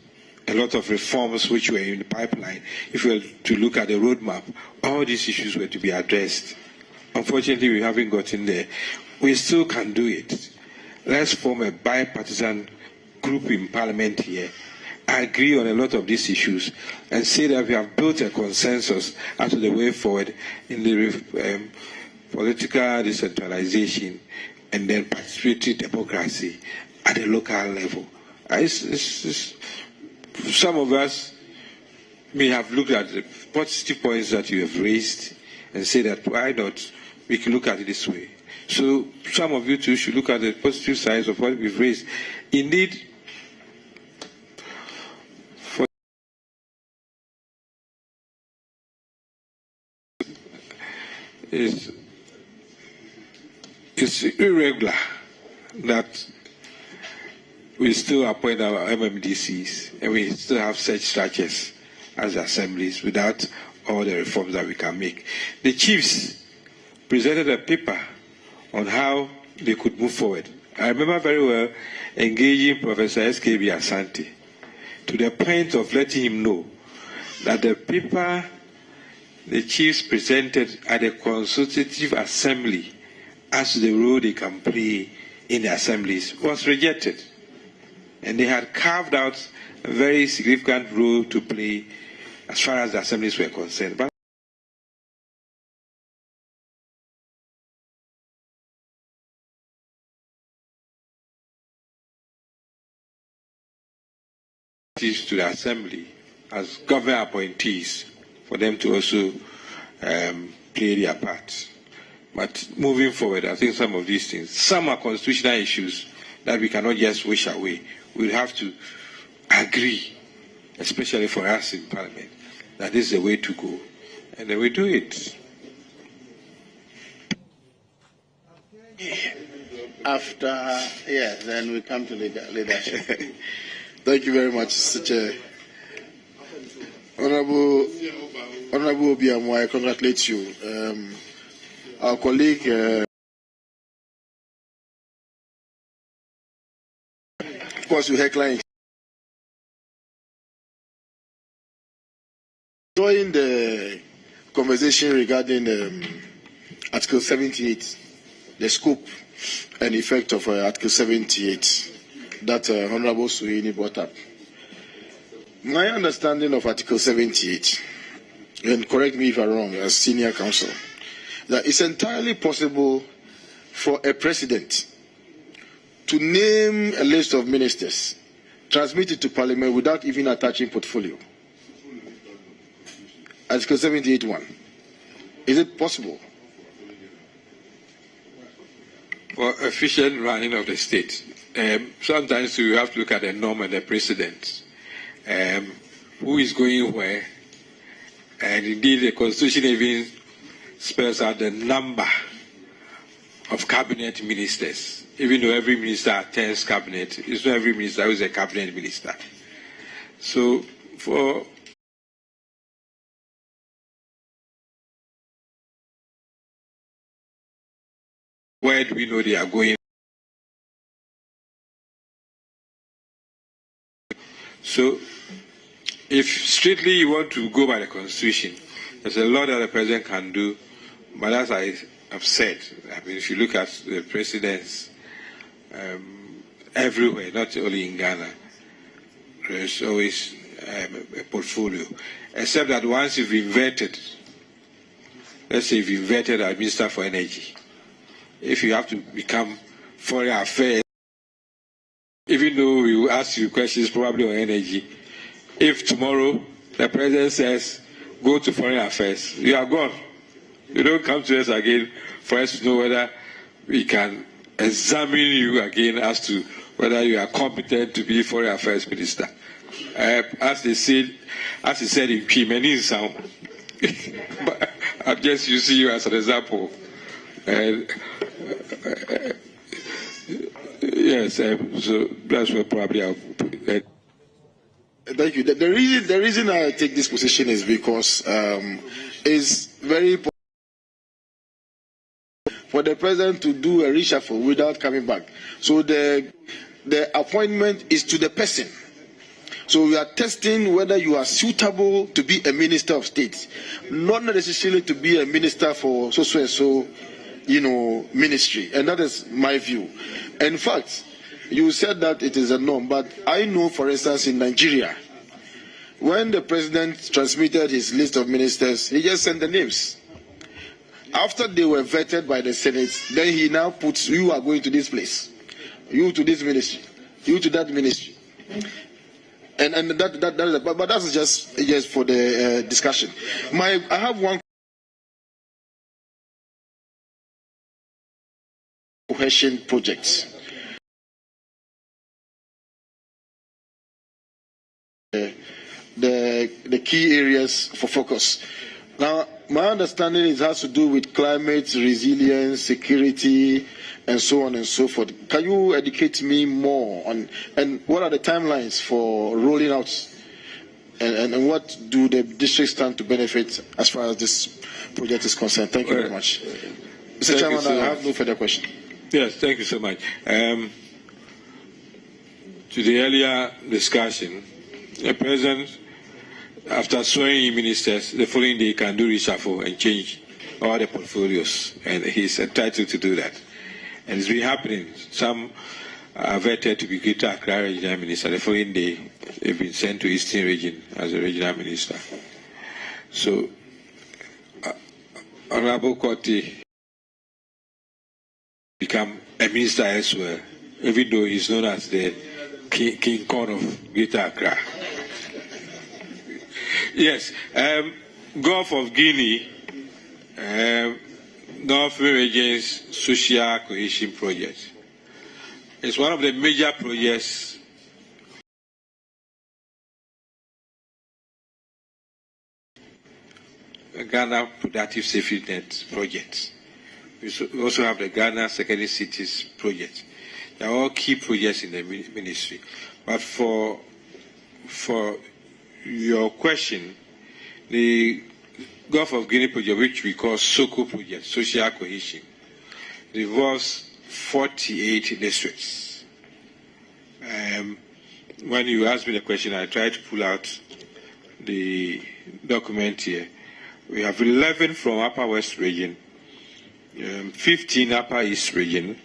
a lot of reforms which were in the pipeline. If we were to look at the roadmap, all these issues were to be addressed. Unfortunately, we haven't gotten there. We still can do it. Let's form a bipartisan group in Parliament here, agree on a lot of these issues, and say that we have built a consensus as to the way forward in the political decentralization and then participatory democracy at the local level. Some of us may have looked at the positive points that you have raised and say that why not we can look at it this way. So some of you too should look at the positive sides of what we've raised. Indeed, it's irregular that we still appoint our MMDCs and we still have such structures as assemblies without all the reforms that we can make. The chiefs presented a paper on how they could move forward. I remember very well engaging Professor S.K.B. Asante to the point of letting him know that the paper the chiefs presented at the consultative assembly as to the role they can play in the assemblies was rejected. And they had carved out a very significant role to play as far as the assemblies were concerned. But to the assembly as government appointees for them to also play their part. But moving forward, I think some of these things, some are constitutional issues that we cannot just wish away. We'll have to agree, especially for us in Parliament, that this is the way to go. And then we do it. After, yes, then we come to leadership. Thank you very much, Mr. Chair. Honorable Obi Amoah, I congratulate you. Our colleague, of course, you headline. During the conversation regarding Article 78, the scope and effect of Article 78 that Honorable Suini brought up. My understanding of Article 78, and correct me if I'm wrong as senior counsel, that it's entirely possible for a president to name a list of ministers, transmit it to Parliament without even attaching portfolio. Article 78(1). Is it possible? For efficient running of the state, sometimes you have to look at the norm and the precedent. Who is going where? And indeed, the Constitution even spells out the number of cabinet ministers. Even though every minister attends cabinet, it's not every minister who is a cabinet minister. So, for where do we know they are going? So, if strictly you want to go by the Constitution, there's a lot that the President can do. But as I have said, I mean, if you look at the presidents everywhere, not only in Ghana, there's always a portfolio. Except that once you've invented, let's say you've invented a Minister for Energy, if you have to become Foreign Affairs, even though we will ask you questions probably on energy, if tomorrow the President says, go to Foreign Affairs, you are gone. You don't come to us again for us to know whether we can examine you again as to whether you are competent to be Foreign Affairs Minister. As he said in Pimeni Sound, but I'm just using you as an example. Yes, so that's what probably I'll put. Thank you. The reason I take this position is because it's very important for the President to do a reshuffle without coming back. So the appointment is to the person. So we are testing whether you are suitable to be a minister of state, not necessarily to be a minister for so and so, ministry. And that is my view. In fact, you said that it is a norm, but I know, for instance, in Nigeria, when the president transmitted his list of ministers, he just sent the names. After they were vetted by the Senate, then he now puts, you are going to this place, you to this ministry, you to that ministry. And that is, but that's just for the discussion. I have one cohesion project. The key areas for focus. Now, my understanding is it has to do with climate, resilience, security, and so on and so forth. Can you educate me more on, and what are the timelines for rolling out, and what do the districts stand to benefit as far as this project is concerned? Thank you very much. Mr. Chairman, I have no further question. Yes, thank you so much. To the earlier discussion, the President, after swearing in ministers, the following day can do reshuffle and change all the portfolios, and he's entitled to do that. And it's been happening. Some are vetted to be Greater Accra Regional Minister. The following day, they've been sent to Eastern Region as a Regional Minister. So, Honorable Kotti become a minister elsewhere, even though he's known as the King Kong of Greater Accra. Yes, Gulf of Guinea, North Region's Social Cohesion Project. It's one of the major projects Ghana Productive Safety Net Project. We also have the Ghana Secondary Cities Project. They are all key projects in the ministry. But for your question, the Gulf of Guinea project, which we call SOCO project, Social Cohesion, involves 48 districts. When you asked me the question, I tried to pull out the document here. We have 11 from Upper West region, 15 Upper East region,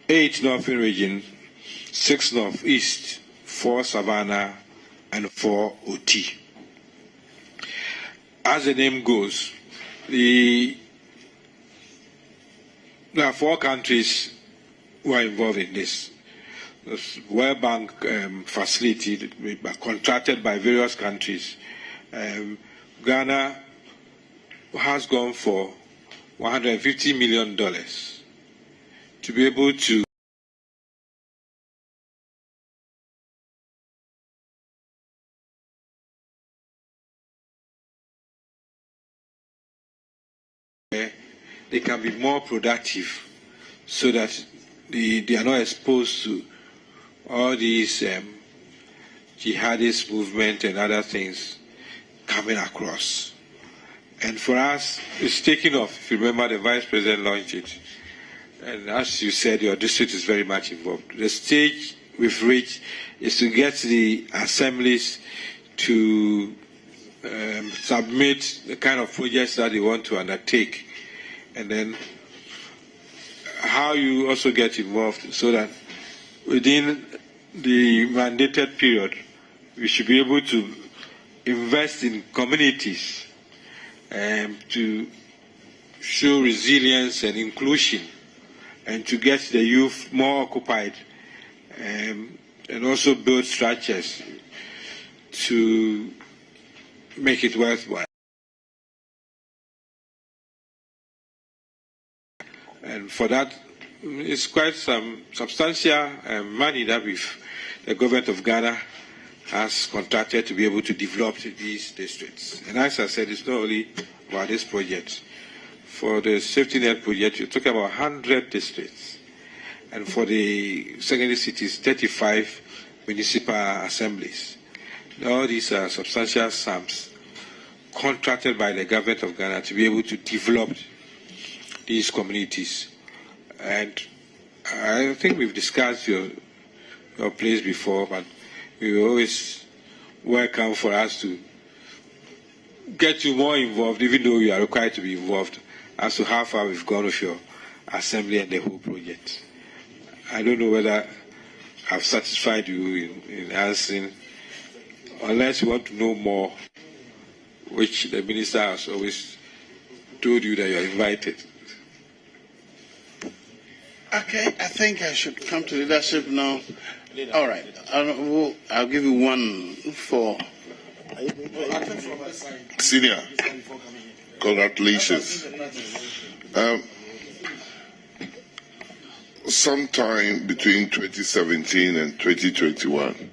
8 Northern region, 6 Northeast, 4 Savannah, and 4 OT. As the name goes, there are 4 countries who are involved in this. The World Bank facility contracted by various countries. Ghana has gone for $150 million to be able to they can be more productive so that they are not exposed to all these jihadist movement and other things coming across. And for us, it's taking off. If you remember, the Vice President launched it. And as you said, your district is very much involved. The stage we've reached is to get the assemblies to submit the kind of projects that they want to undertake. And then how you also get involved so that within the mandated period, we should be able to invest in communities to show resilience and inclusion and to get the youth more occupied and also build structures to make it worthwhile. And for that, it's quite some substantial money that the government of Ghana has contracted to be able to develop these districts. And as I said, it's not only about this project. For the safety net project, you're talking about 100 districts. And for the secondary cities, 35 municipal assemblies. All these are substantial sums contracted by the government of Ghana to be able to develop these communities. And I think we've discussed your place before, but you're always welcome for us to get you more involved, even though you are required to be involved, as to how far we've gone with your assembly and the whole project. I don't know whether I've satisfied you in answering, unless you want to know more, which the minister has always told you that you are invited. Okay, I think I should come to leadership now. All right, I'll give you one for Senior. Congratulations. Sometime between 2017 and 2021,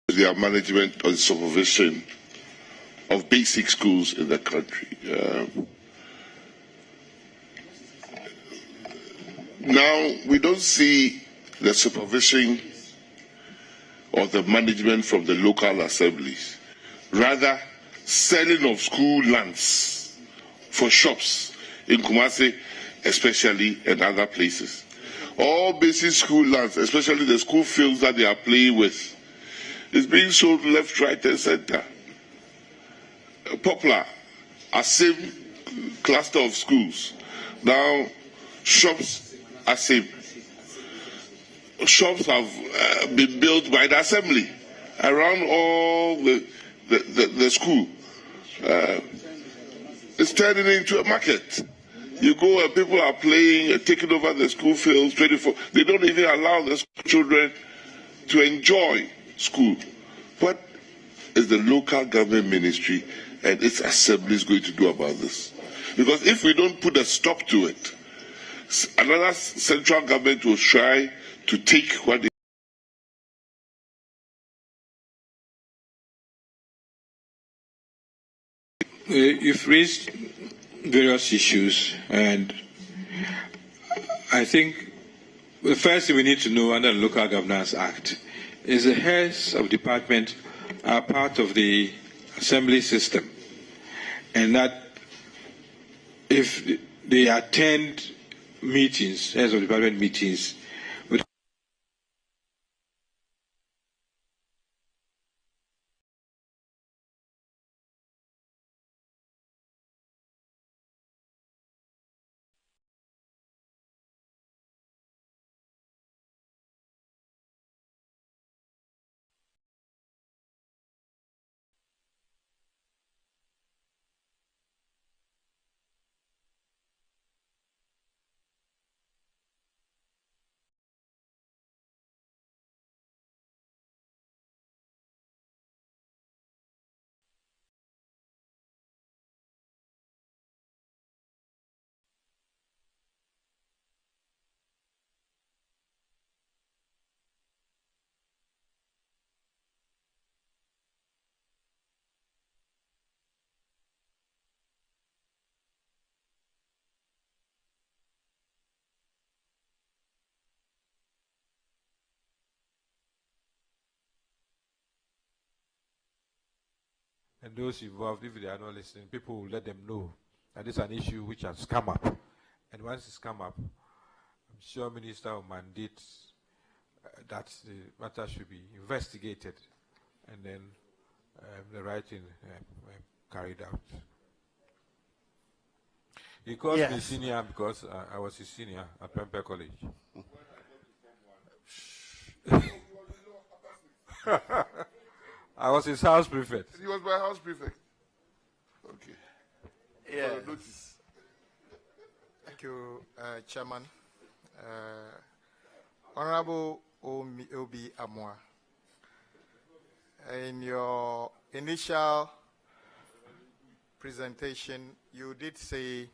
their management and supervision of basic schools in the country. Now, we don't see the supervision or the management from the local assemblies. Rather, selling of school lands for shops in Kumasi, especially, and other places. All basic school lands, especially the school fields that they are playing with, is being sold left, right, and center. Popular, a same cluster of schools. Now, shops are same. Shops have been built by the assembly around all the school. It's turning into a market. You go and people are playing, taking over the school fields, 24. They don't even allow the children to enjoy school. What is the local government ministry and its assemblies going to do about this? Because if we don't put a stop to it, another central government will try to take what they You've raised various issues, and I think the first thing we need to know under the Local Governance Act is the heads of department are part of the assembly system, and that if they attend meetings, heads of department meetings, and those involved, if they are not listening, people will let them know that this is an issue which has come up. And once it's come up, I'm sure Minister will mandate that the matter should be investigated and then the right thing carried out. He calls me senior because I was his senior at Pempe College. I was his house prefect. He was my house prefect. Okay. Yeah. Notice. Thank you, Chairman. Honorable Obi Amoah, in your initial presentation, you did say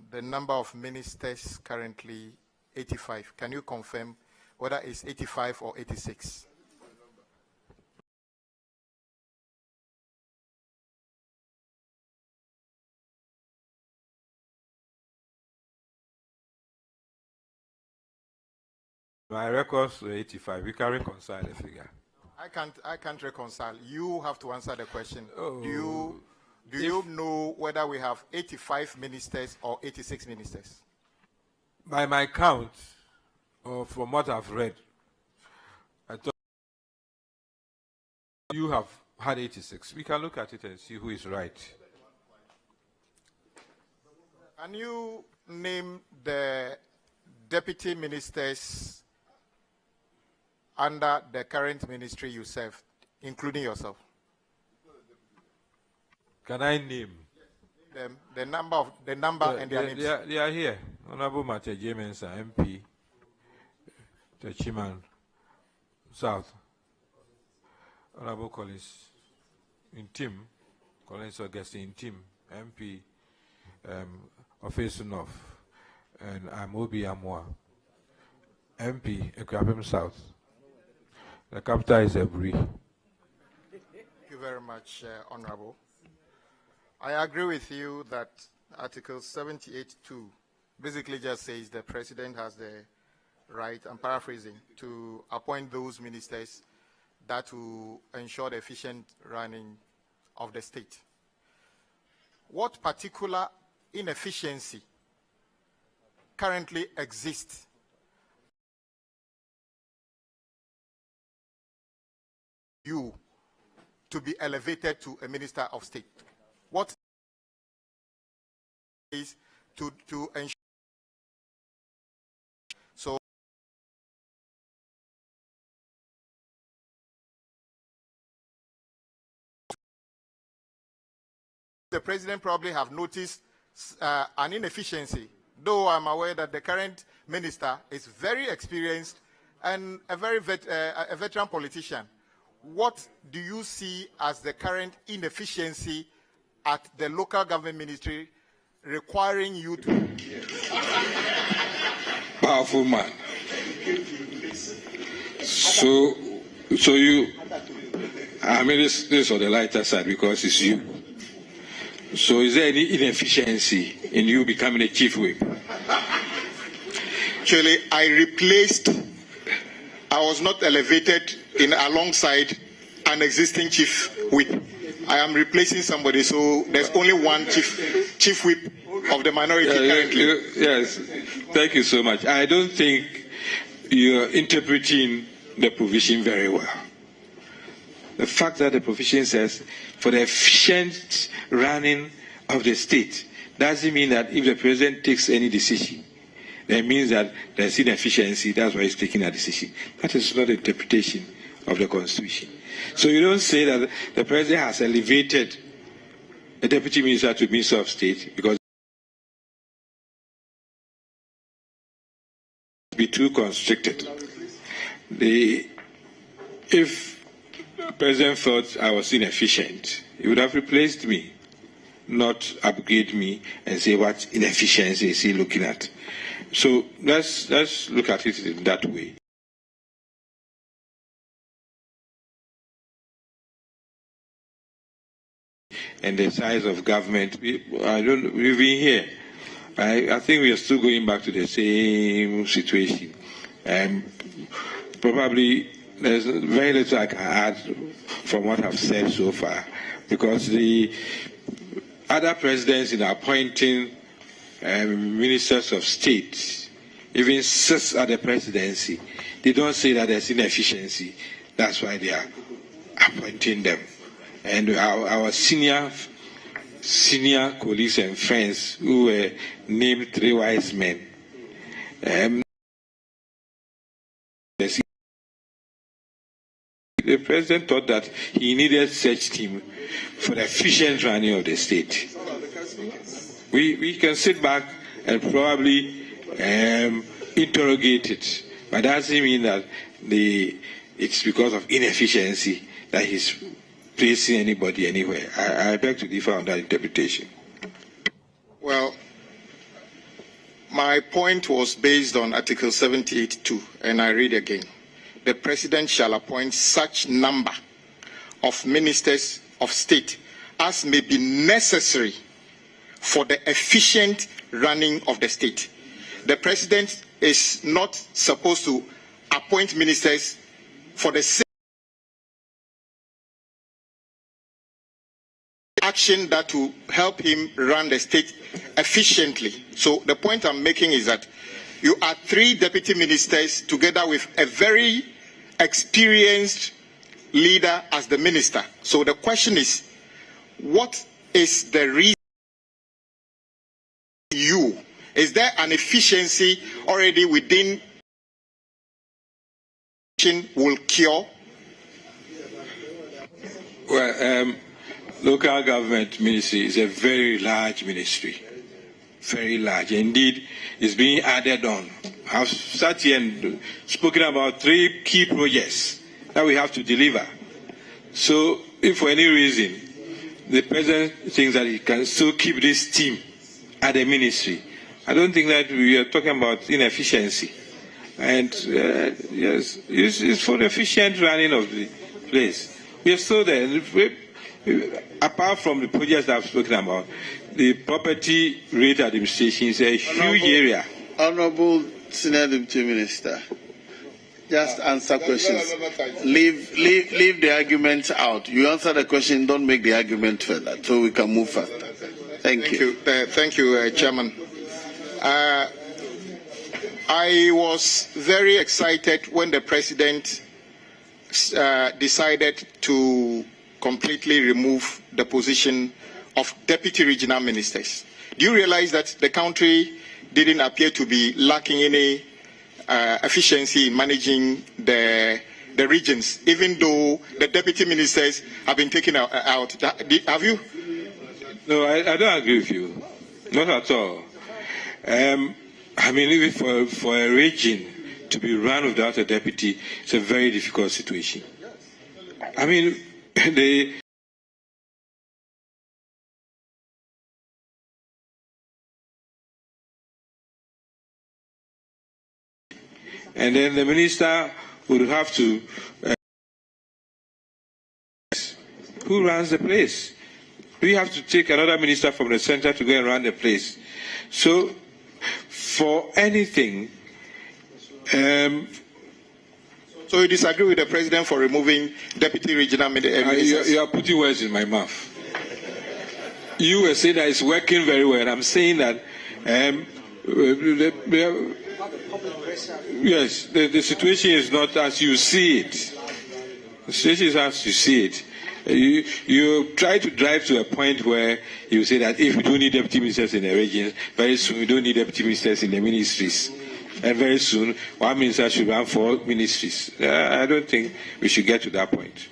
the number of ministers currently 85. Can you confirm whether it's 85 or 86? My records were 85. We can reconcile the figure. I can't reconcile. You have to answer the question. Oh. Do you know whether we have 85 ministers or 86 ministers? By my count, or from what I've read, I thought you have had 86. We can look at it and see who is right. Can you name the deputy ministers under the current ministry you serve, including yourself? Can I name? The number and their names. They are here. Honorable Matthew James, MP, the Chairman, South. Honorable Collins, in team, Collins Augustine, team, MP, Office North, and Amoah, MP, Ekrabim South. The capital is Ebri. Thank you very much, Honorable. I agree with you that Article 78(2) basically just says the President has the right, I'm paraphrasing, to appoint those ministers that will ensure the efficient running of the state. What particular inefficiency currently exists you to be elevated to a minister of state? What is to ensure? So the president probably have noticed an inefficiency, though I'm aware that the current minister is very experienced and a very a veteran politician. What do you see as the current inefficiency at the local government ministry requiring you to? Powerful man. So you, I mean, this is on the lighter side because it's you. So is there any inefficiency in you becoming a chief whip? Actually, I was not elevated alongside an existing chief whip. I am replacing somebody, so there's only one chief whip of the minority currently. Yes, thank you so much. I don't think you're interpreting the provision very well. The fact that the provision says for the efficient running of the state doesn't mean that if the president takes any decision, that means that there's inefficiency, that's why he's taking a decision. That is not the interpretation of the Constitution. So you don't say that the president has elevated a deputy minister to minister of state because it would be too constricted. If the president thought I was inefficient, he would have replaced me, not upgrade me and say what inefficiency is he looking at. So let's look at it in that way. And the size of government, we've been here. I think we are still going back to the same situation. Probably there's very little I can add from what I've said so far, because the other presidents in appointing ministers of state, even sits at the presidency, they don't say that there's inefficiency. That's why they are appointing them. And our senior colleagues and friends who were named three wise men, the president thought that he needed such team for the efficient running of the state. We can sit back and probably interrogate it, but that doesn't mean that it's because of inefficiency that he's placing anybody anywhere. I beg to differ on that interpretation. Well, my point was based on Article 78(2), and I read again. The President shall appoint such number of ministers of state as may be necessary for the efficient running of the state. The President is not supposed to appoint ministers for the sake action that will help him run the state efficiently. So the point I'm making is that you are 3 deputy ministers together with a very experienced leader as the minister. So the question is, what is the reason you? Is there an efficiency already within will cure? Well, local government ministry is a very large ministry. Very large. Indeed, it's being added on. I've sat here and spoken about 3 key projects that we have to deliver. So, if for any reason the president thinks that he can still keep this team at the ministry, I don't think that we are talking about inefficiency. And yes, it's for the efficient running of the place. We are still there. Apart from the projects that I've spoken about, the property rate administration is a huge area. Honorable Senior Deputy Minister, just answer questions. Leave the argument out. You answer the question, don't make the argument further, so we can move faster. Thank you. Thank you, Chairman. I was very excited when the President decided to completely remove the position of deputy regional ministers. Do you realize that the country didn't appear to be lacking any efficiency in managing the regions, even though the deputy ministers have been taken out? Have you? No, I don't agree with you. Not at all. I mean, even for a region to be run without a deputy, it's a very difficult situation. I mean, and then the minister would have to who runs the place? We have to take another minister from the center to go and run the place. So, for anything, so you disagree with the president for removing deputy regional ministers? You are putting words in my mouth. You were saying that it's working very well. I'm saying that yes, the situation is not as you see it. The situation is as you see it. You try to drive to a point where you say that if we don't need deputy ministers in the regions, very soon we don't need deputy ministers in the ministries. And very soon, one minister should run 4 ministries. I don't think we should get to that point.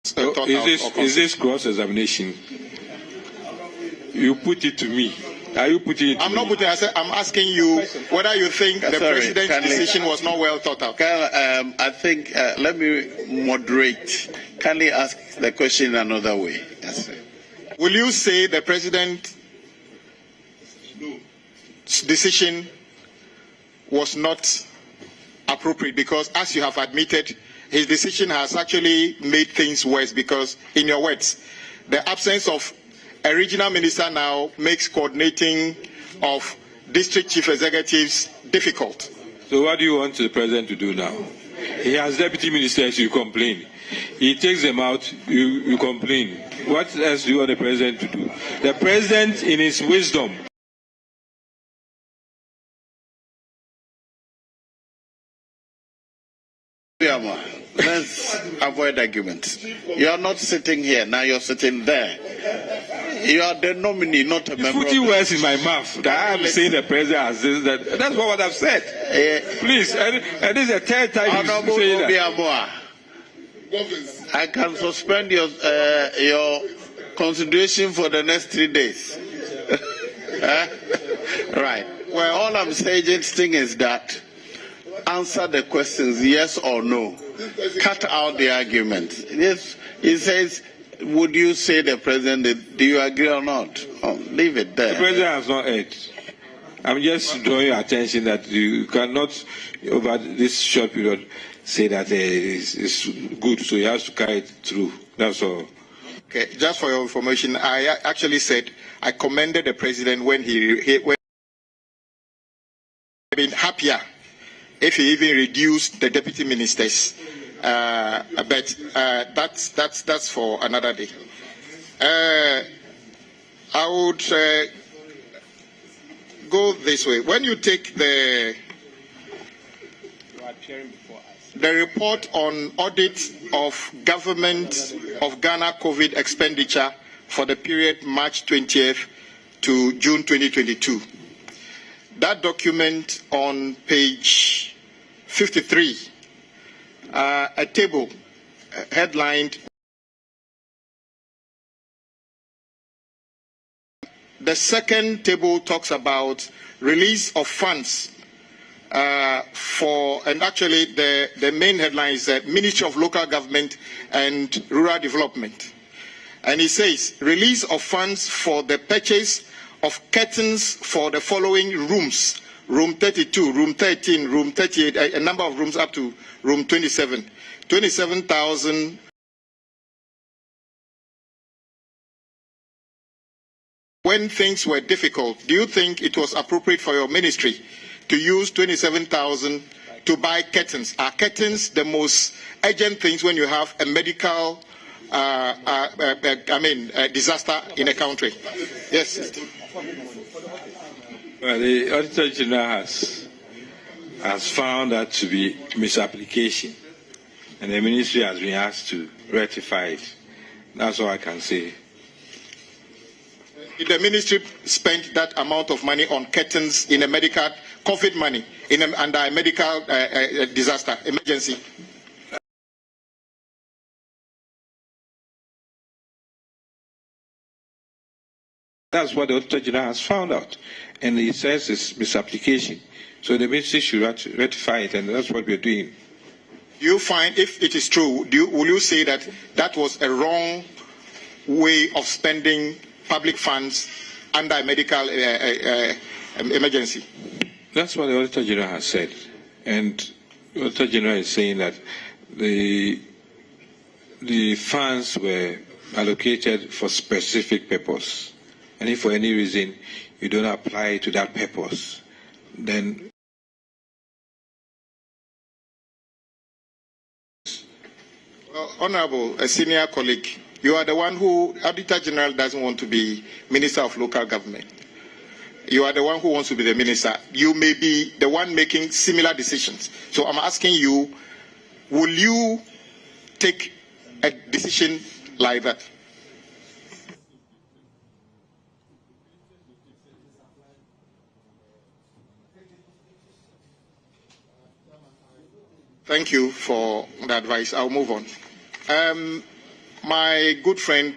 So is this cross-examination? You put it to me. Are you putting it to I'm me? not putting it. I'm asking you whether you think the president's decision was not well thought out. I think, let me moderate. Can I ask the question another way? Yes, sir. Will you say the president's decision was not appropriate? Because as you have admitted, his decision has actually made things worse because, in your words, the absence of a regional minister now makes coordinating of district chief executives difficult. So what do you want the president to do now? He has deputy ministers, you complain. He takes them out, you complain. What else do you want the president to do? The president, in his wisdom, let's avoid arguments. You are not sitting here, now you're sitting there. You are the nominee, not a member. Putting words in my mouth that I'm saying the president has this, that. That's what I've said. Please, and this is the 3rd time Honorable you say that. Amoah, I can suspend your consideration for the next 3 days. Right. Well, all I'm suggesting is that answer the questions yes or no. Cut out the argument. Yes, he says, would you say the president, do you agree or not? Oh, leave it there. The president has not heard. I'm just drawing your attention that you cannot, over this short period, say that it's good, so he has to carry it through. That's all. Okay, just for your information, I actually said I commended the president when he been happier if he even reduced the deputy ministers But that's for another day. I would go this way. When you take the report on audit of government of Ghana COVID expenditure for the period March 20th to June 2022, that document on page 53, a table headlined, the second table talks about release of funds and actually the main headline is Ministry of Local Government and Rural Development. And it says, release of funds for the purchase of curtains for the following rooms: room 32, room 13, room 38, a number of rooms up to room 27. 27,000. When things were difficult, do you think it was appropriate for your ministry to use 27,000 to buy curtains? Are curtains the most urgent things when you have a medical disaster in a country? Yes. Well, the Auditor General has found that to be misapplication, and the ministry has been asked to rectify it. That's all I can say. Did the ministry spend that amount of money on curtains in a medical COVID money under a medical disaster emergency? That's what the Auditor General has found out, and he says it's misapplication. So the ministry should rectify it, and that's what we're doing. Do you find, if it is true, will you say that that was a wrong way of spending public funds under a medical emergency? That's what the Auditor General has said, and the Auditor General is saying that the funds were allocated for specific purpose, and if for any reason you don't apply it to that purpose, then Honorable, a senior colleague, you are the one who, Auditor General doesn't want to be Minister of Local Government. You are the one who wants to be the minister. You may be the one making similar decisions. So I'm asking you, will you take a decision like that? Thank you for the advice. I'll move on. My good friend,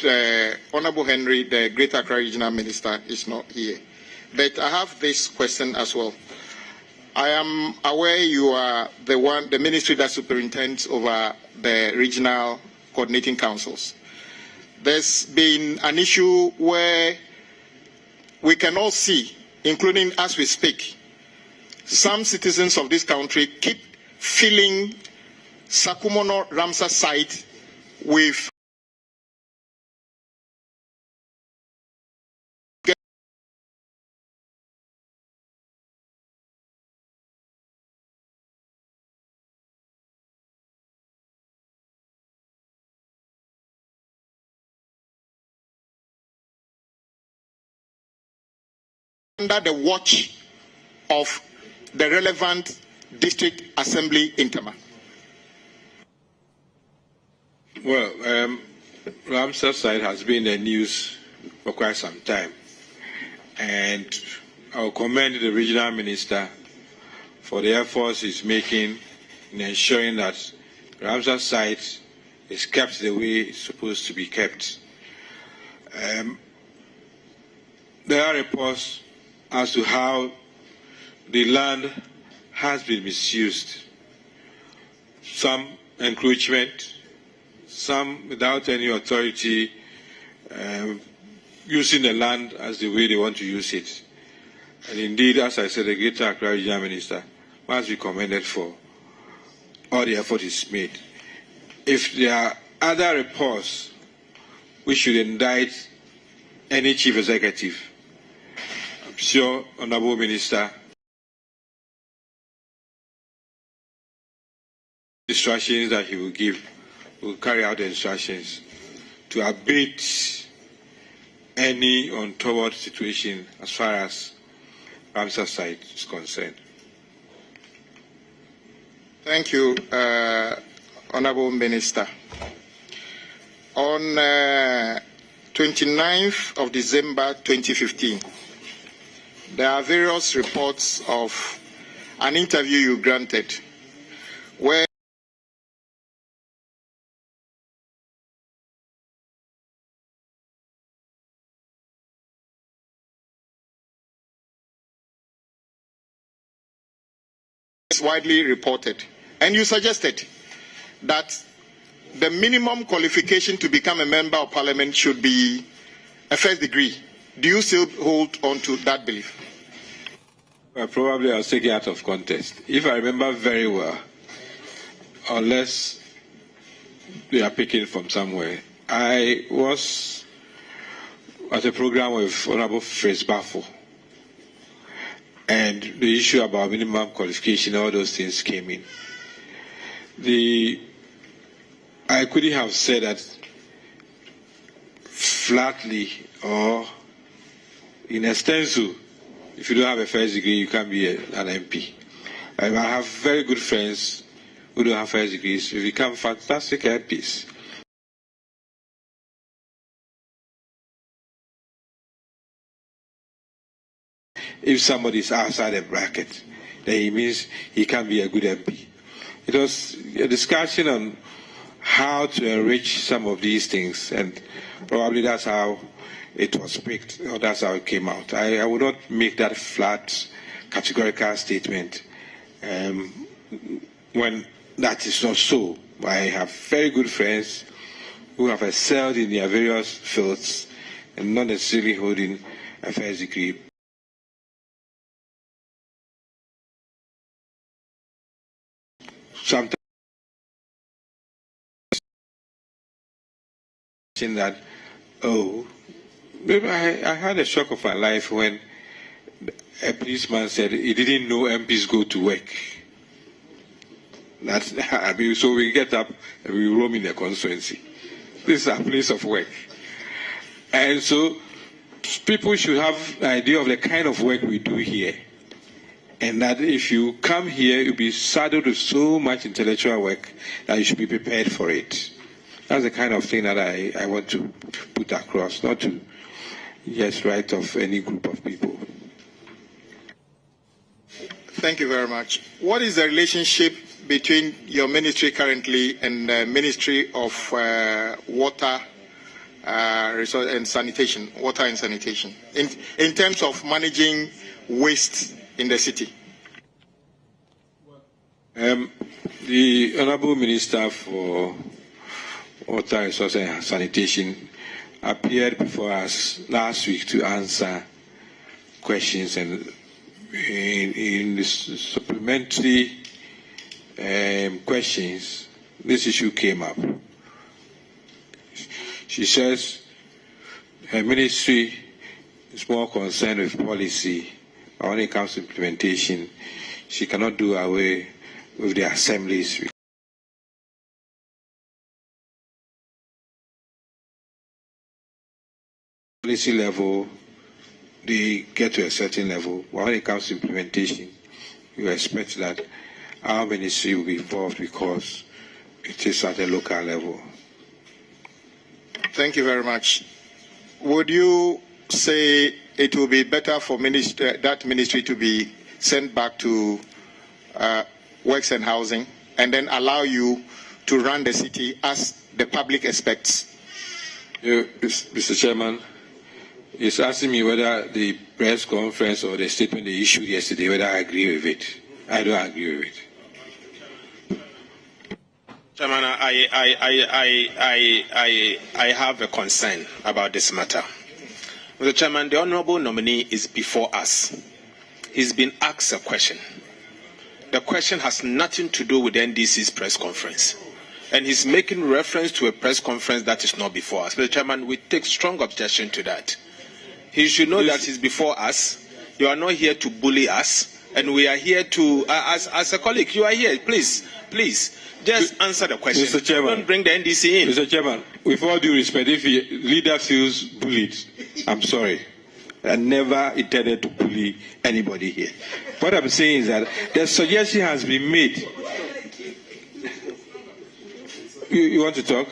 Honorable Henry, the Greater Accra Regional Minister, is not here. But I have this question as well. I am aware you are the ministry that superintends over the regional coordinating councils. There's been an issue where we can all see, including as we speak, some citizens of this country keep filling Sakumono Ramsar site with under the watch of the relevant district assembly in Tema. Well, Ramsar site has been in the news for quite some time, and I will commend the regional minister for the efforts he's making in ensuring that Ramsar site is kept the way it's supposed to be kept. There are reports as to how the land has been misused. Some encroachment, some without any authority, using the land as the way they want to use it. And indeed, as I said, the Greater Accra Regional Minister must be commended for all the effort he's made. If there are other reports which should indict any chief executive, I'm sure, Honorable Minister, instructions that he will give, will carry out the instructions to abate any untoward situation as far as Ramsar site is concerned. Thank you, Honorable Minister. On 29th of December 2015, there are various reports of an interview you granted where it's widely reported, and you suggested that the minimum qualification to become a member of parliament should be a first degree. Do you still hold on to that belief? Well, probably I'll take it out of context. If I remember very well, unless they are picking from somewhere, I was at a program with Honorable Fritz Baffo, and the issue about minimum qualification, all those things came in. I couldn't have said that flatly or in extenso. If you don't have a first degree, you can't be an MP. I have very good friends who don't have first degrees who become fantastic MPs. If somebody is outside the bracket, then it means he can't be a good MP. It was a discussion on how to enrich some of these things, and probably that's how it was picked, or that's how it came out. I would not make that flat, categorical statement when that is not so. I have very good friends who have excelled in their various fields and not necessarily holding a first degree. Sometimes that, maybe I had a shock of my life when a policeman said he didn't know MPs go to work. So we get up and we roam in the constituency. This is a place of work. And so people should have an idea of the kind of work we do here. And that if you come here, you'll be saddled with so much intellectual work that you should be prepared for it. That's the kind of thing that I want to put across, not to just write off any group of people. Thank you very much. What is the relationship between your ministry currently and the Ministry of Water and Sanitation, Water and Sanitation, in terms of managing waste in the city? The Honourable Minister for Water Resources and Sanitation appeared before us last week to answer questions, and in the supplementary questions, this issue came up. She says her ministry is more concerned with policy, but when it comes to implementation, she cannot do away with the assemblies. Policy level, they get to a certain level, but when it comes to implementation, you expect that our ministry will be involved because it is at a local level. Thank you very much. Would you say it will be better for that ministry to be sent back to Works and Housing and then allow you to run the city as the public expects? Mr. Chairman, he's asking me whether the press conference or the statement they issued yesterday, whether I agree with it. I don't agree with it. Chairman, I have a concern about this matter. Mr. Chairman, the honourable nominee is before us. He's been asked a question. The question has nothing to do with the NDC's press conference. And he's making reference to a press conference that is not before us. Mr. Chairman, we take strong objection to that. He should know that he's before us. You are not here to bully us. And we are here to, as a colleague, you are here. Please, just answer the question. Mr. Chairman, don't bring the NDC in. Mr. Chairman, with all due respect, if the leader feels bullied, I'm sorry. I never intended to bully anybody here. What I'm saying is that the suggestion has been made. You want to talk?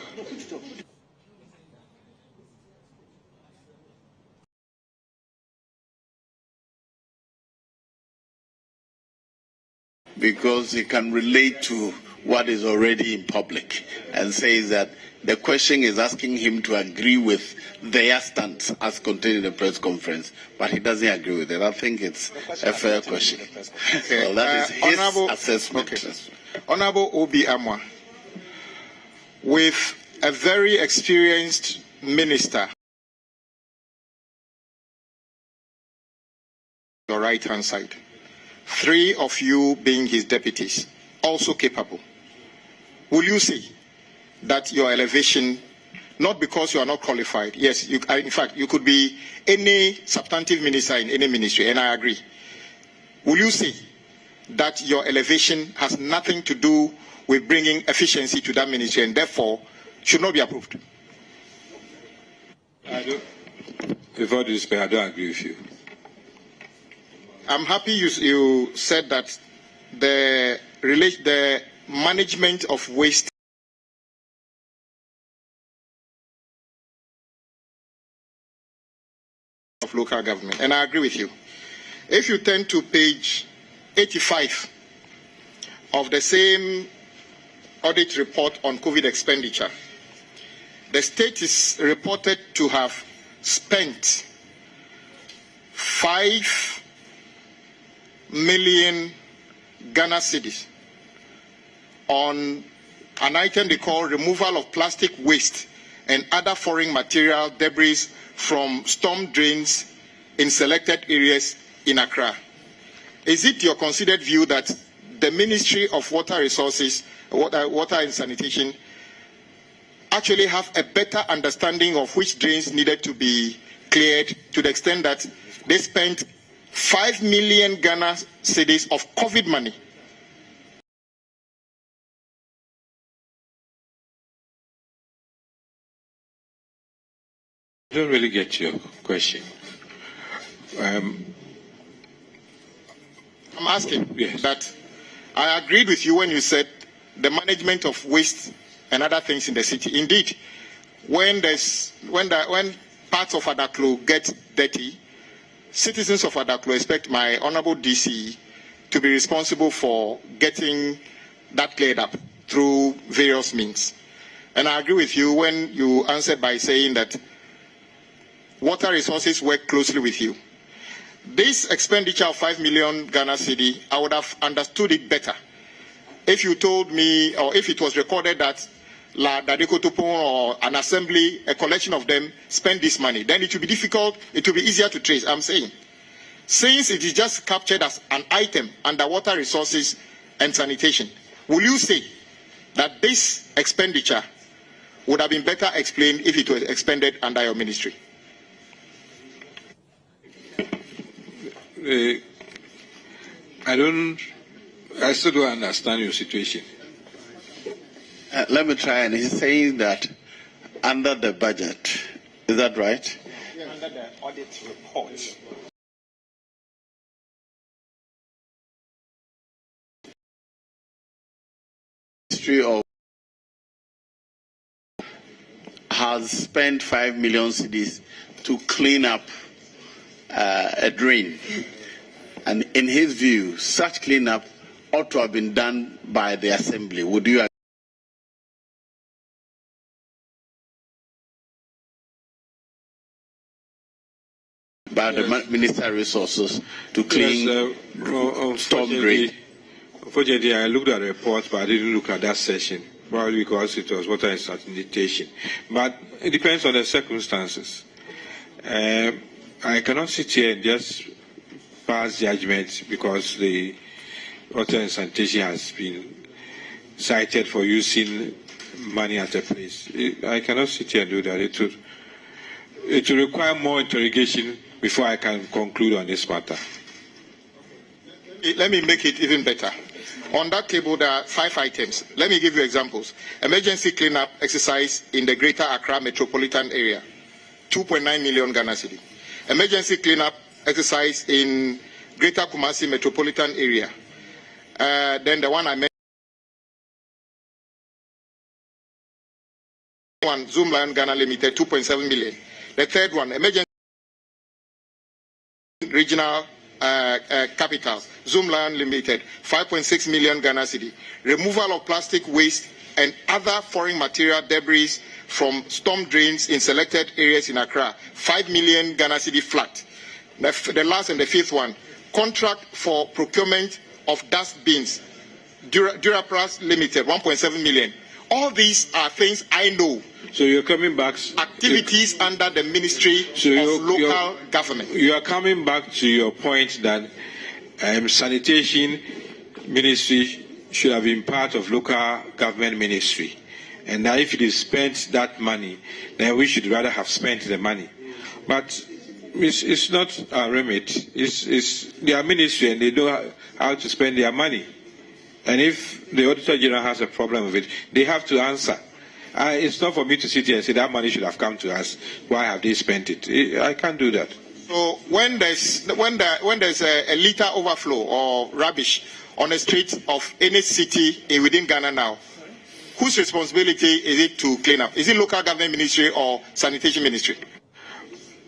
Because he can relate to what is already in public and says that the question is asking him to agree with their stance as contained in the press conference, but he doesn't agree with it. I think it's a fair question. Okay. Well, that is his Honorable, assessment. Okay. Honorable Obi Amoah, with a very experienced minister, your right-hand side, 3 of you being his deputies, also capable, will you say that your elevation, not because you are not qualified, yes, in fact, you could be any substantive minister in any ministry, and I agree. Will you say that your elevation has nothing to do with bringing efficiency to that ministry and therefore should not be approved? With all due respect, I don't agree with you. I'm happy you said that the management of waste of local government, and I agree with you. If you turn to page 85 of the same audit report on COVID expenditure, the state is reported to have spent 5 million Ghana cedis on an item they call removal of plastic waste and other foreign material debris from storm drains in selected areas in Accra. Is it your considered view that the Ministry of Water Resources, Water and Sanitation, actually have a better understanding of which drains needed to be cleared to the extent that they spent 5 million Ghana cedis of COVID money? I don't really get your question. I'm asking yes. that I agreed with you when you said the management of waste and other things in the city. Indeed, when parts of Adaklo get dirty, citizens of Adaklo expect my honorable DC to be responsible for getting that cleared up through various means. And I agree with you when you answered by saying that Water Resources work closely with you. This expenditure of 5 million Ghana cedi, I would have understood it better if you told me, or if it was recorded that La Dadeko Tupon or an assembly, a collection of them, spend this money. Then it will be difficult, it will be easier to trace. I'm saying, since it is just captured as an item under Water Resources and Sanitation, will you say that this expenditure would have been better explained if it was expended under your ministry? I still don't understand your situation. Let me try, and he's saying that under the budget, is that right? Yeah, under the audit report. Ministry of has spent 5 million cedis to clean up a drain. And in his view, such cleanup ought to have been done by the assembly. Would you agree? By the Minister of Resources to clean storm drain. Unfortunately, I looked at the report, but I didn't look at that session, probably because it was water and sanitation. But it depends on the circumstances. I cannot sit here and just pass judgment because the water and sanitation has been cited for using money at a place. I cannot sit here and do that. It will require more interrogation before I can conclude on this matter. Let me make it even better. On that table, there are 5 items. Let me give you examples. Emergency cleanup exercise in the Greater Accra metropolitan area, 2.9 million Ghana cedi. Emergency cleanup exercise in Greater Kumasi metropolitan area. Then the one I mentioned, Zoom Lion Ghana Limited, 2.7 million. The third one, emergency regional capitals, Zoom Lion Limited, 5.6 million Ghana cedi. Removal of plastic waste and other foreign material debris from storm drains in selected areas in Accra, 5 million Ghana cedi flat. The last and the fifth one, contract for procurement of dust bins, Durapras Limited, 1.7 million. All these are things I know. So you're coming back. Activities under the Ministry of Local Government. You are coming back to your point that sanitation ministry should have been part of local government ministry. And now if it is spent that money, then we should rather have spent the money. But it's not our remit. It's their ministry and they know how to spend their money. And if the Auditor General has a problem with it, they have to answer. It's not for me to sit here and say that money should have come to us. Why have they spent it? I can't do that. So when there's a litter overflow or rubbish on the streets of any city within Ghana now, whose responsibility is it to clean up? Is it local government ministry or sanitation ministry?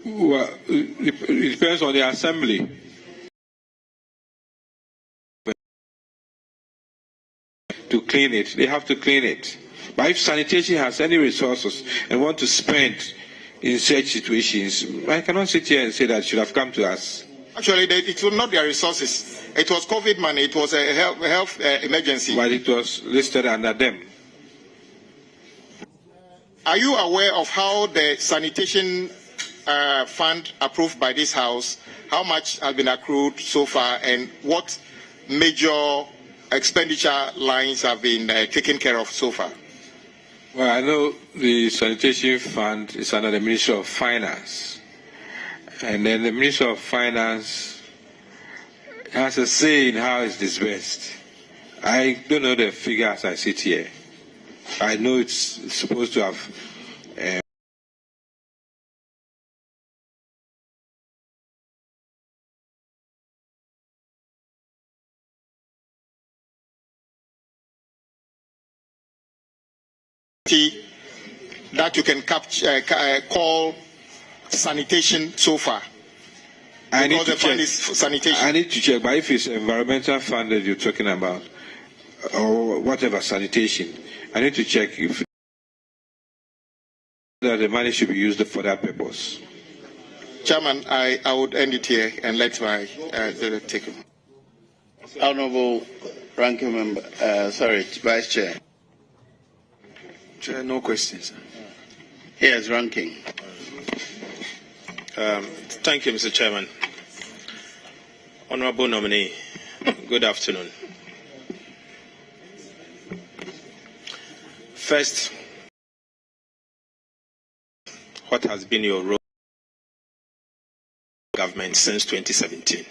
Well, it depends on the assembly. To clean it, they have to clean it. But if sanitation has any resources and want to spend in such situations, I cannot sit here and say that it should have come to us. Actually, it was not their resources. It was COVID money. It was a health emergency. But it was listed under them. Are you aware of how the sanitation fund approved by this House, how much has been accrued so far, and what major expenditure lines have been taken care of so far? Well, I know the sanitation fund is under the Ministry of Finance. And then the Ministry of Finance has a say in how it's disbursed. I don't know the figure as I sit here. I know it's supposed to have that you can call sanitation so far. I need to check. Sanitation. I need to check, but if it's environmental fund that you're talking about, or whatever sanitation, I need to check if that the money should be used for that purpose. Chairman, I would end it here and let my take it. Honourable Ranking Member, Vice Chair. Chair, no questions. Yes, Ranking. Thank you, Mr. Chairman. Honourable nominee, good afternoon. First, what has been your role in government since 2017?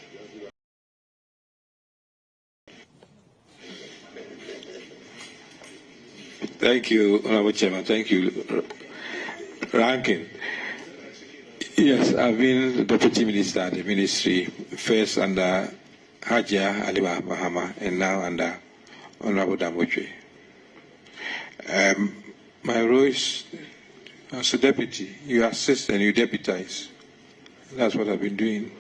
Thank you, Honourable Chairman. Thank you, Ranking. Yes, I've been Deputy Minister at the Ministry, first under Hajia Aliba Mahama and now under Honourable Damojwe. My role is as a deputy. You assist and you deputize. That's what I've been doing.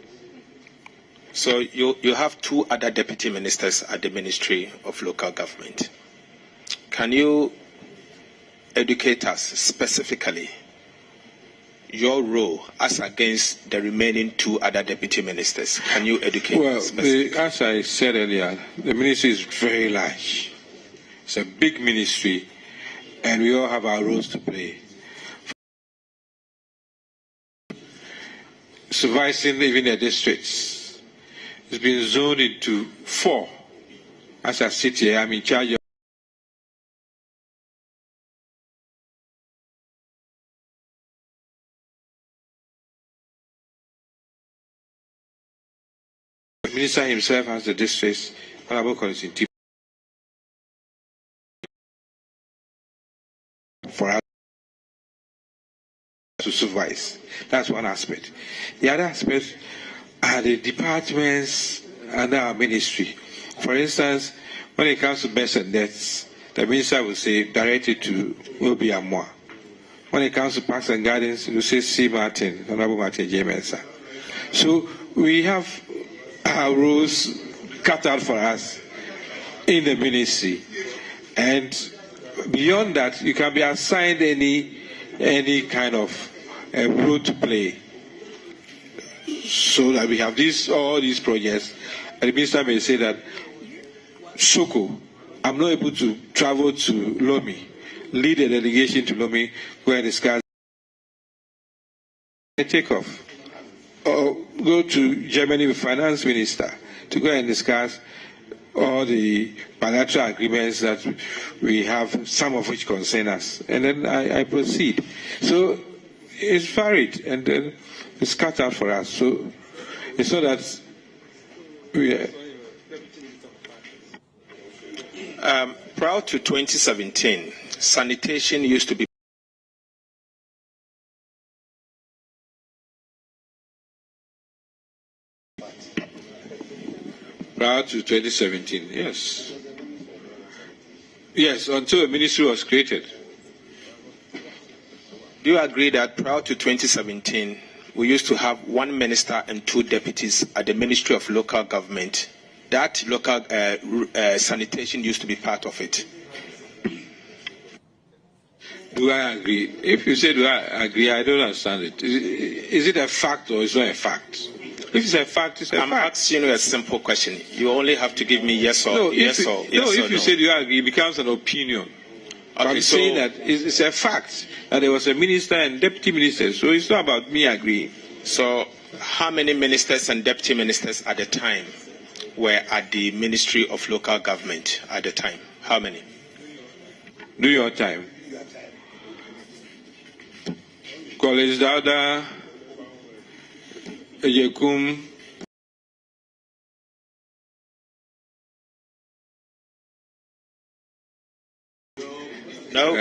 So you have two other deputy ministers at the Ministry of Local Government. Can you educate us specifically your role as against the remaining two other deputy ministers? Can you educate us? As I said earlier, the ministry is very large. It's a big ministry, and we all have our roles to play. Supervising even the districts. It's been zoned into 4. As I sit here, I'm in charge of minister himself has the districts, Honorable Constitution team for us to supervise. That's one aspect. The other aspect are the departments under our ministry. For instance, when it comes to births and deaths, the minister will say direct it to Amoah. When it comes to parks and gardens, you say C. Martin, Honorable Martin J. Mensah. So we have our roles cut out for us in the ministry, and beyond that, you can be assigned any kind of role to play. So that we have all these projects, and the minister may say that, Soko, I'm not able to travel to Lomé, lead a delegation to Lomé, go and discuss and take off. Or go to Germany with finance minister to go and discuss all the bilateral agreements that we have, some of which concern us. And then I proceed. So it's varied, and then it's cut out for us. So it's not that we prior to 2017, sanitation used to be prior to 2017, yes. Yes, until a ministry was created. Do you agree that prior to 2017, we used to have one minister and two deputies at the Ministry of Local Government? That local sanitation used to be part of it. Do I agree? If you say do I agree, I don't understand it. Is it a fact or is it not a fact? If it's a fact, it's a fact. I'm asking you a simple question. You only have to give me yes or no. If you say do I agree, it becomes an opinion. Okay, I'm saying that it's a fact that there was a minister and deputy minister, so it's not about me agreeing. So how many ministers and deputy ministers at the time were at the Ministry of Local Government at the time? How many? Do your time. College Dauda, Yekum, No,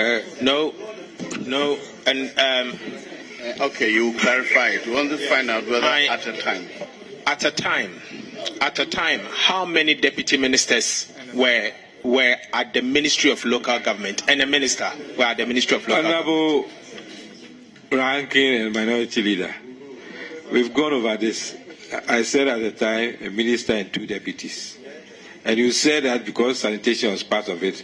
and okay, you clarify it. We want to find out whether at a time, how many deputy ministers were at the Ministry of Local Government, and a minister were at the Ministry of Local Honorable Ranking and Minority Leader, we've gone over this. I said at the time a minister and two deputies, and you said that because sanitation was part of it,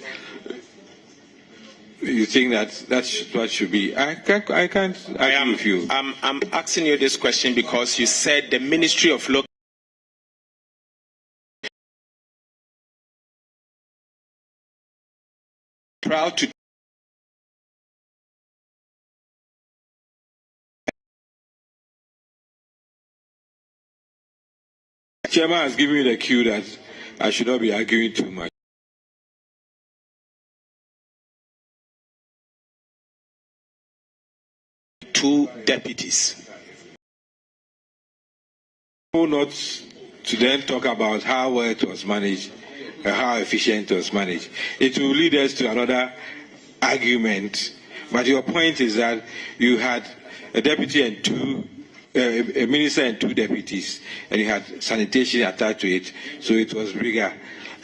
you think that's what should be. I can't agree with you. I'm asking you this question because you said the Ministry of Local. Proud to. Chairman has given me the cue that I should not be arguing too much. Two deputies. Not to then talk about how well it was managed, how efficient it was managed. It will lead us to another argument. But your point is that you had a deputy and a minister and two deputies, and you had sanitation attached to it, so it was bigger.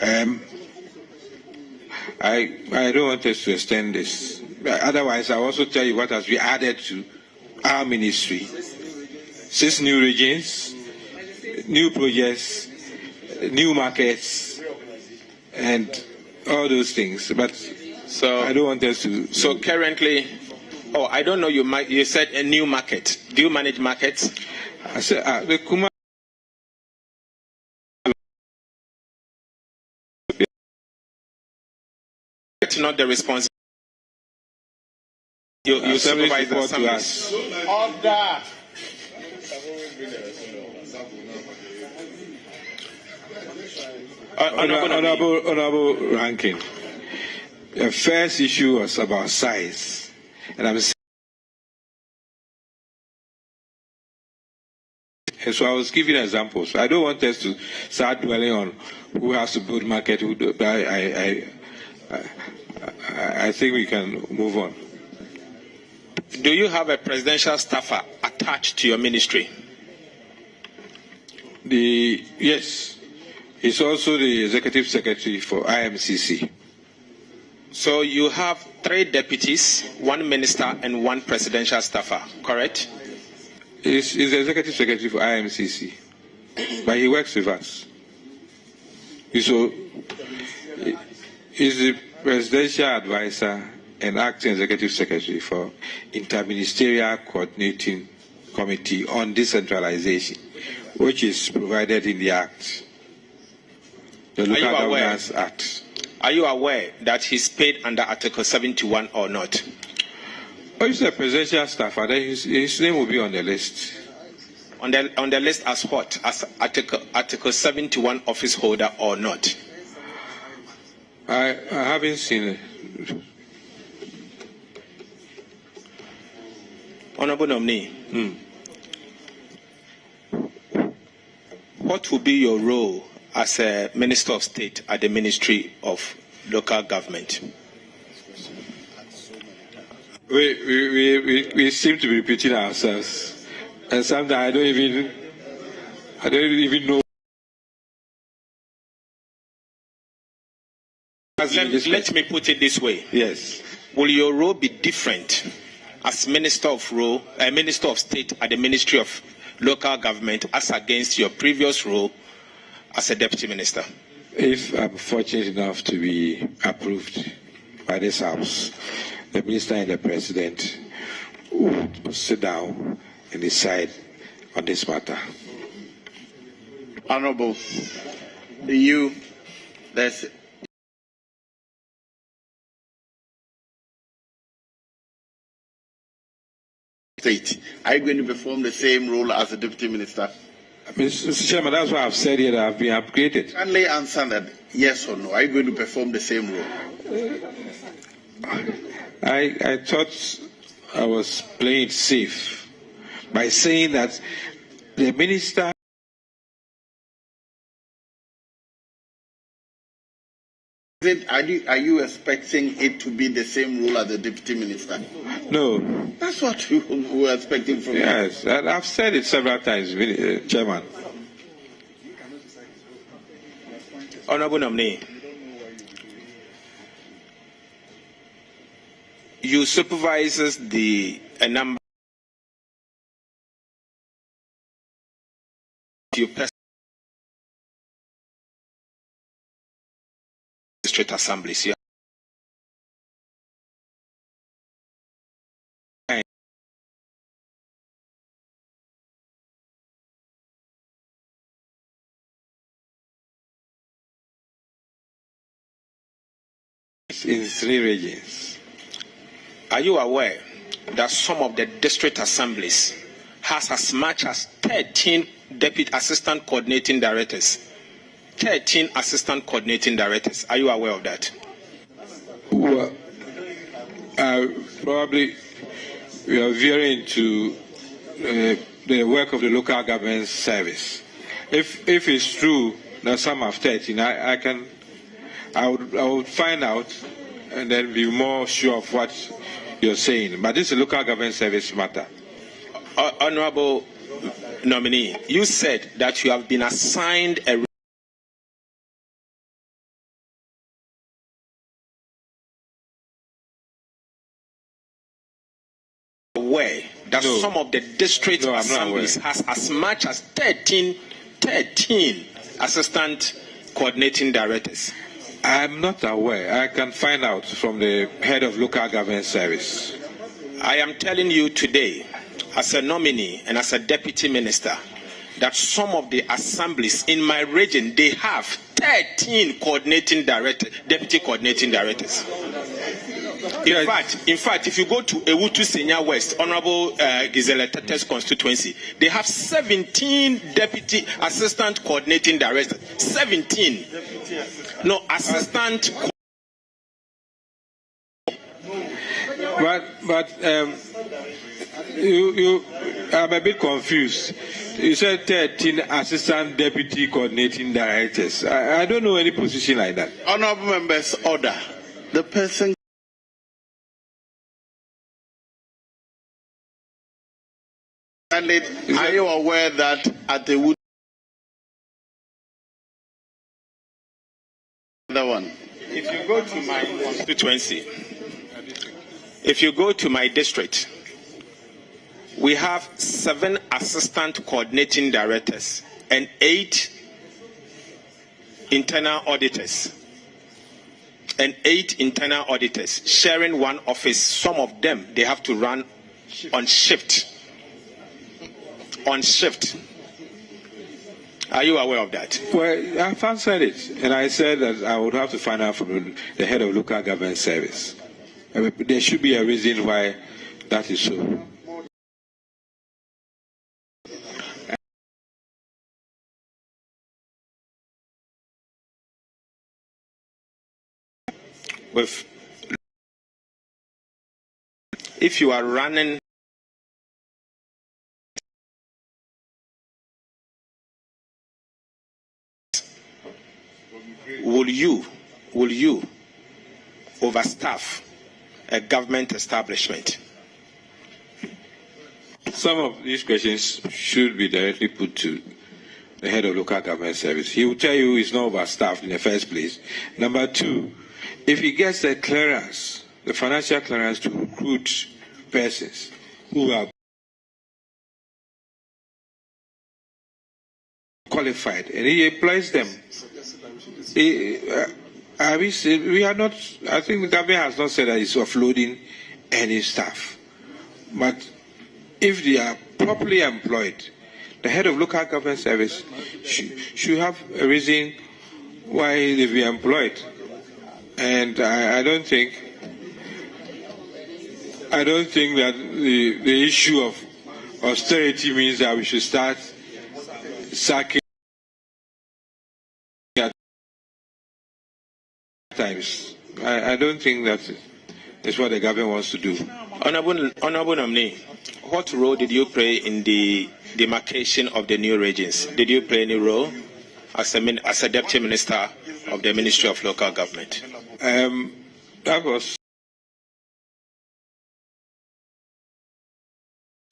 I don't want us to extend this. Otherwise, I'll also tell you what has been added to our ministry. 6 new regions, new projects, new markets, and all those things. But so I don't want us to. So currently, I don't know. You said a new market. Do you manage markets? I said the Kuma. It's not the responsibility. You supervise the assemblies. Order. Honorable Ranking. The first issue was about size, and I'm saying And so I was giving examples. I don't want us to start dwelling on who has to build market. Who do, I think we can move on. Do you have a presidential staffer attached to your ministry? Yes. He's also the executive secretary for IMCC. So you have 3 deputies, 1 minister, and 1 presidential staffer, correct? He's the executive secretary for IMCC, but he works with us. He's the presidential advisor and acting executive secretary for Interministerial Coordinating Committee on Decentralization, which is provided in the Act, the Local Governance Act. Are you aware that he's paid under Article 71 or not? Oh, he's a presidential staffer. Then his name will be on the list. On the list as what? As Article 71 office holder or not? I haven't seen it. Honorable nominee, what will be your role as a Minister of State at the Ministry of Local Government? We seem to be repeating ourselves, and sometimes I don't even know. Let me put it this way. Yes. Will your role be different as Minister of State at the Ministry of Local Government as against your previous role as a Deputy Minister? If I'm fortunate enough to be approved by this House, the Minister and the President will sit down and decide on this matter. Honorable, there's State. Are you going to perform the same role as a Deputy Minister? Mr. Chairman, that's why I've said here that I've been upgraded. Kindly answer that yes or no. Are you going to perform the same role? I thought I was playing it safe by saying that the minister Are you expecting it to be the same role as the Deputy Minister? No. That's what we were expecting from you. Yes, and I've said it several times, Chairman. Honorable nominee, you supervises a number of your district assemblies. Yeah. In 3 regions. Are you aware that some of the district assemblies has as much as 13 deputy assistant coordinating directors? 13 assistant coordinating directors. Are you aware of that? Well, probably we are veering into the work of the local government service. If it's true that some have 13, I would find out and then be more sure of what you're saying. But this is a local government service matter. Honorable nominee, you said that you have been assigned a way that some of the district assemblies has as much as 13 assistant coordinating directors. I'm not aware. I can find out from the head of local government service. I am telling you today, as a nominee and as a deputy minister, that some of the assemblies in my region, they have 13 deputy coordinating directors. In fact, if you go to Ewutu Senior West, Honorable Gisela Tete's constituency, they have 17 deputy assistant coordinating directors. 17. No, assistant. But I'm a bit confused. You said 13 assistant deputy coordinating directors. I don't know any position like that. Honorable members, order. The person. Are you aware that at the Wood? Other one. If you go to my constituency, if you go to my district, we have 7 assistant coordinating directors and 8 internal auditors. And 8 internal auditors sharing one office. Some of them, they have to run on shift. On shift. Are you aware of that? Well, I've answered it, and I said that I would have to find out from the head of local government service. There should be a reason why that is so. If you are running will you overstaff a government establishment? Some of these questions should be directly put to the head of local government service. He will tell you he's not overstaffed in the first place. Number 2, if he gets the clearance, the financial clearance to recruit persons who are qualified, and he employs them. We are not. I think the government has not said that it's offloading any staff, but if they are properly employed, the head of local government service should have a reason why they be employed, and I don't think that the issue of austerity means that we should start sacking times. I don't think that is what the government wants to do. Honorable nominee, what role did you play in the demarcation of the new regions? Did you play any role as a deputy minister of the Ministry of Local Government? I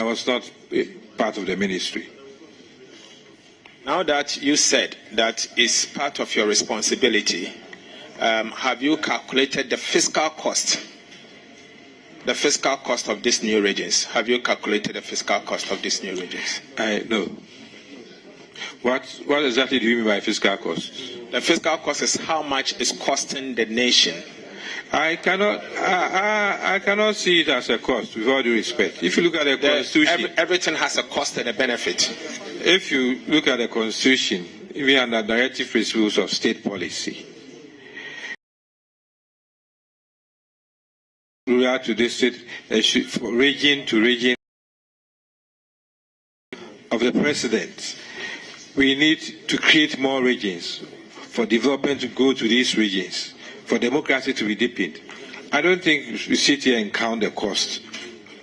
was not part of the ministry. Now that you said that is part of your responsibility, have you calculated the fiscal cost? The fiscal cost of these new regions. Have you calculated the fiscal cost of these new regions? No. What exactly do you mean by fiscal cost? The fiscal cost is how much it's costing the nation. I cannot see it as a cost, with all due respect. If you look at the Constitution, everything has a cost and a benefit. If you look at the Constitution, even under directive principles of state policy, rural to district, for region to region of the president, we need to create more regions for development to go to these regions, for democracy to be deepened. I don't think we sit here and count the cost,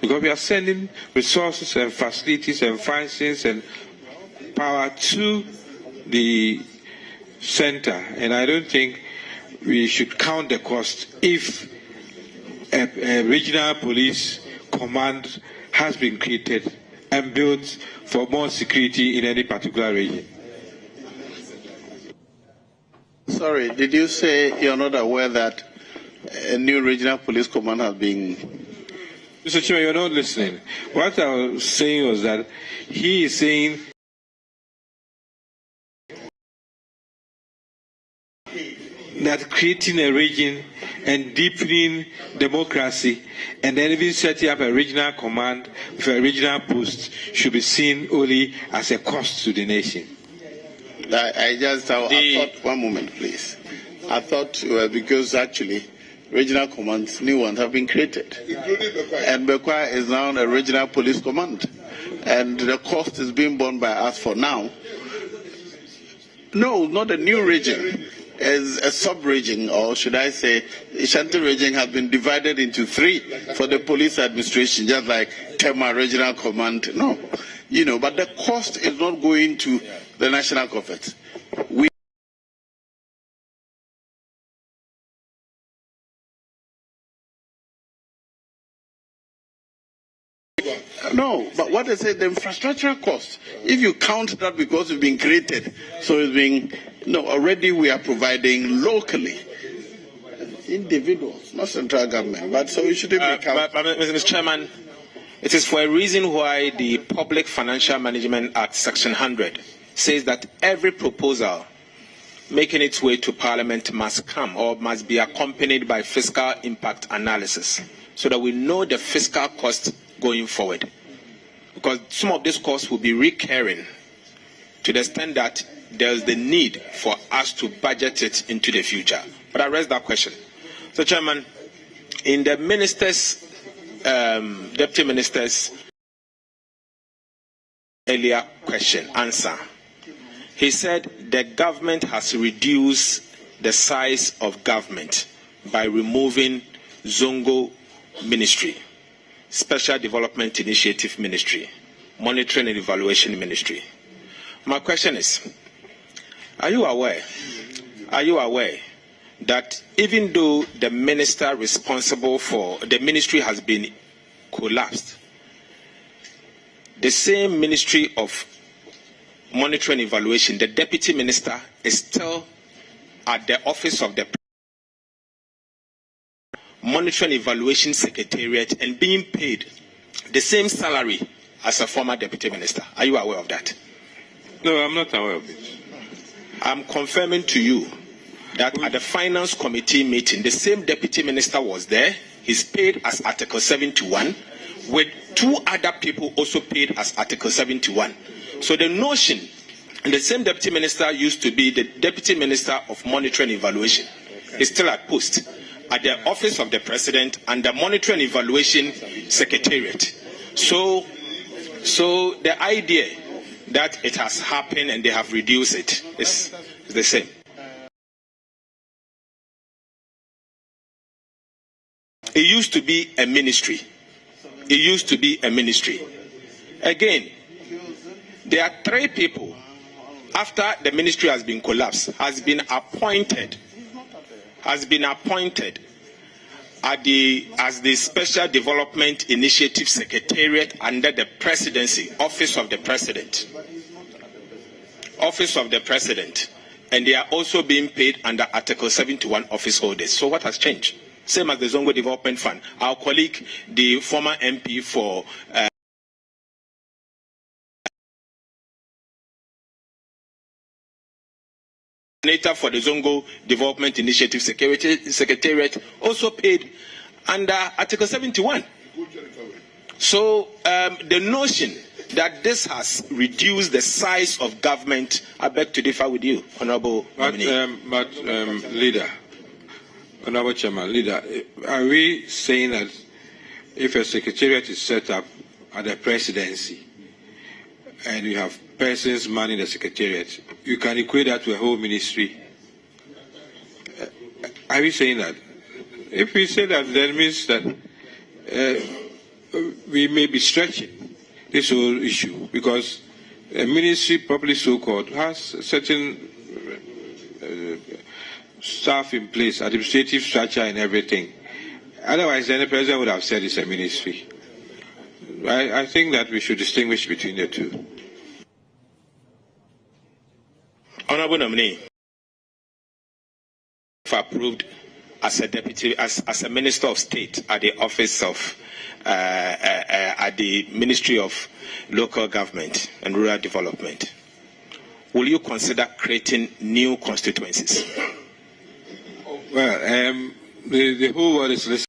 because we are sending resources and facilities and functions and power to the center, and I don't think we should count the cost if a regional police command has been created and built for more security in any particular region. Sorry, did you say you're not aware that a new regional police command has been... Mr. Chairman, you're not listening. What I was saying was that he is saying that creating a region and deepening democracy and then even setting up a regional command for a regional post should be seen only as a cost to the nation. I thought, one moment please. I thought because actually regional commands, new ones have been created. And Bekwa is now a regional police command. And the cost is being borne by us for now. No, not a new region. as a sub-region, or should I say, Ashanti region has been divided into 3 for the police administration, just like Tema Regional Command. No, but the cost is not going to the national government. No, but what I said, the infrastructural cost, if you count that because it's been created, so it's been, already we are providing locally, individuals, not central government, but so we shouldn't be counting. But Mr. Chairman, it is for a reason why the Public Financial Management Act, Section 100, says that every proposal making its way to Parliament must come or must be accompanied by fiscal impact analysis, so that we know the fiscal cost going forward. Because some of these costs will be recurring to the extent that there's the need for us to budget it into the future. But I raise that question. So, Chairman, in the ministers, deputy ministers' earlier answer, he said the government has reduced the size of government by removing Zongo Ministry, Special Development Initiative Ministry, Monitoring and Evaluation Ministry. My question is, are you aware that even though the minister responsible for the ministry has been collapsed, the same Ministry of Monitoring and Evaluation, the deputy minister is still at the office of the Monitoring and Evaluation Secretariat and being paid the same salary as a former deputy minister? Are you aware of that? No, I'm not aware of it. I'm confirming to you that at the Finance Committee meeting, the same deputy minister was there. He's paid as Article 71, with 2 other people also paid as Article 71. So the notion, and the same deputy minister used to be the deputy minister of Monitoring and Evaluation, is still at post at the office of the president and the Monitoring and Evaluation Secretariat. So the idea that it has happened and they have reduced it is the same. It used to be a ministry. It used to be a ministry. Again, there are 3 people after the ministry has been collapsed, has been appointed as the Special Development Initiative Secretariat under the Presidency, Office of the President. Office of the President. And they are also being paid under Article 71 office holders. So what has changed? Same as the Zongo Development Fund. Our colleague, the former MP for for the Zongo Development Initiative Secretariat also paid under Article 71. So the notion that this has reduced the size of government, I beg to differ with you, Honorable nominee. Leader, Honorable Chairman, Leader, are we saying that if a secretariat is set up at the presidency and you have persons manning the secretariat, you can equate that to a whole ministry? Are we saying that? If we say that, that means that we may be stretching this whole issue, because a ministry, properly so-called, has certain staff in place, administrative structure and everything. Otherwise, then the president would have said it's a ministry. I think that we should distinguish between the two. Honorable nominee, if approved as a deputy, as a minister of state at the office of at the Ministry of Local Government and Rural Development, will you consider creating new constituencies? Well, the whole world is listening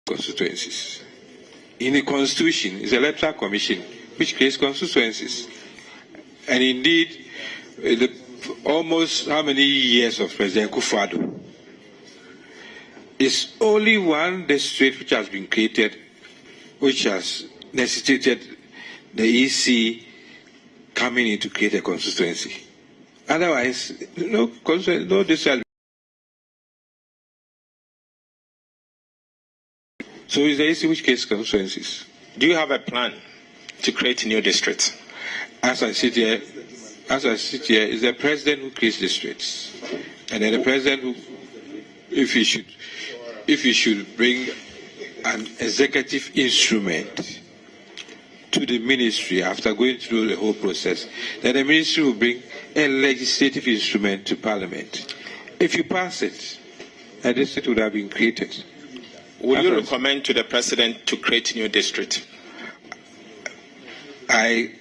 to constituencies. In the Constitution is the Electoral Commission, which creates constituencies. And indeed, almost how many years of President Kufuor, it's only one district which has been created, which has necessitated the EC coming in to create a constituency. Otherwise, no disadvantage. So is the issue which case constituencies? Do you have a plan to create new districts? As I sit here, is the president who creates districts, and then the president who, if he should bring an executive instrument to the ministry after going through the whole process, then the ministry will bring a legislative instrument to Parliament. If you pass it, a district would have been created. Will you recommend to the president to create new district? I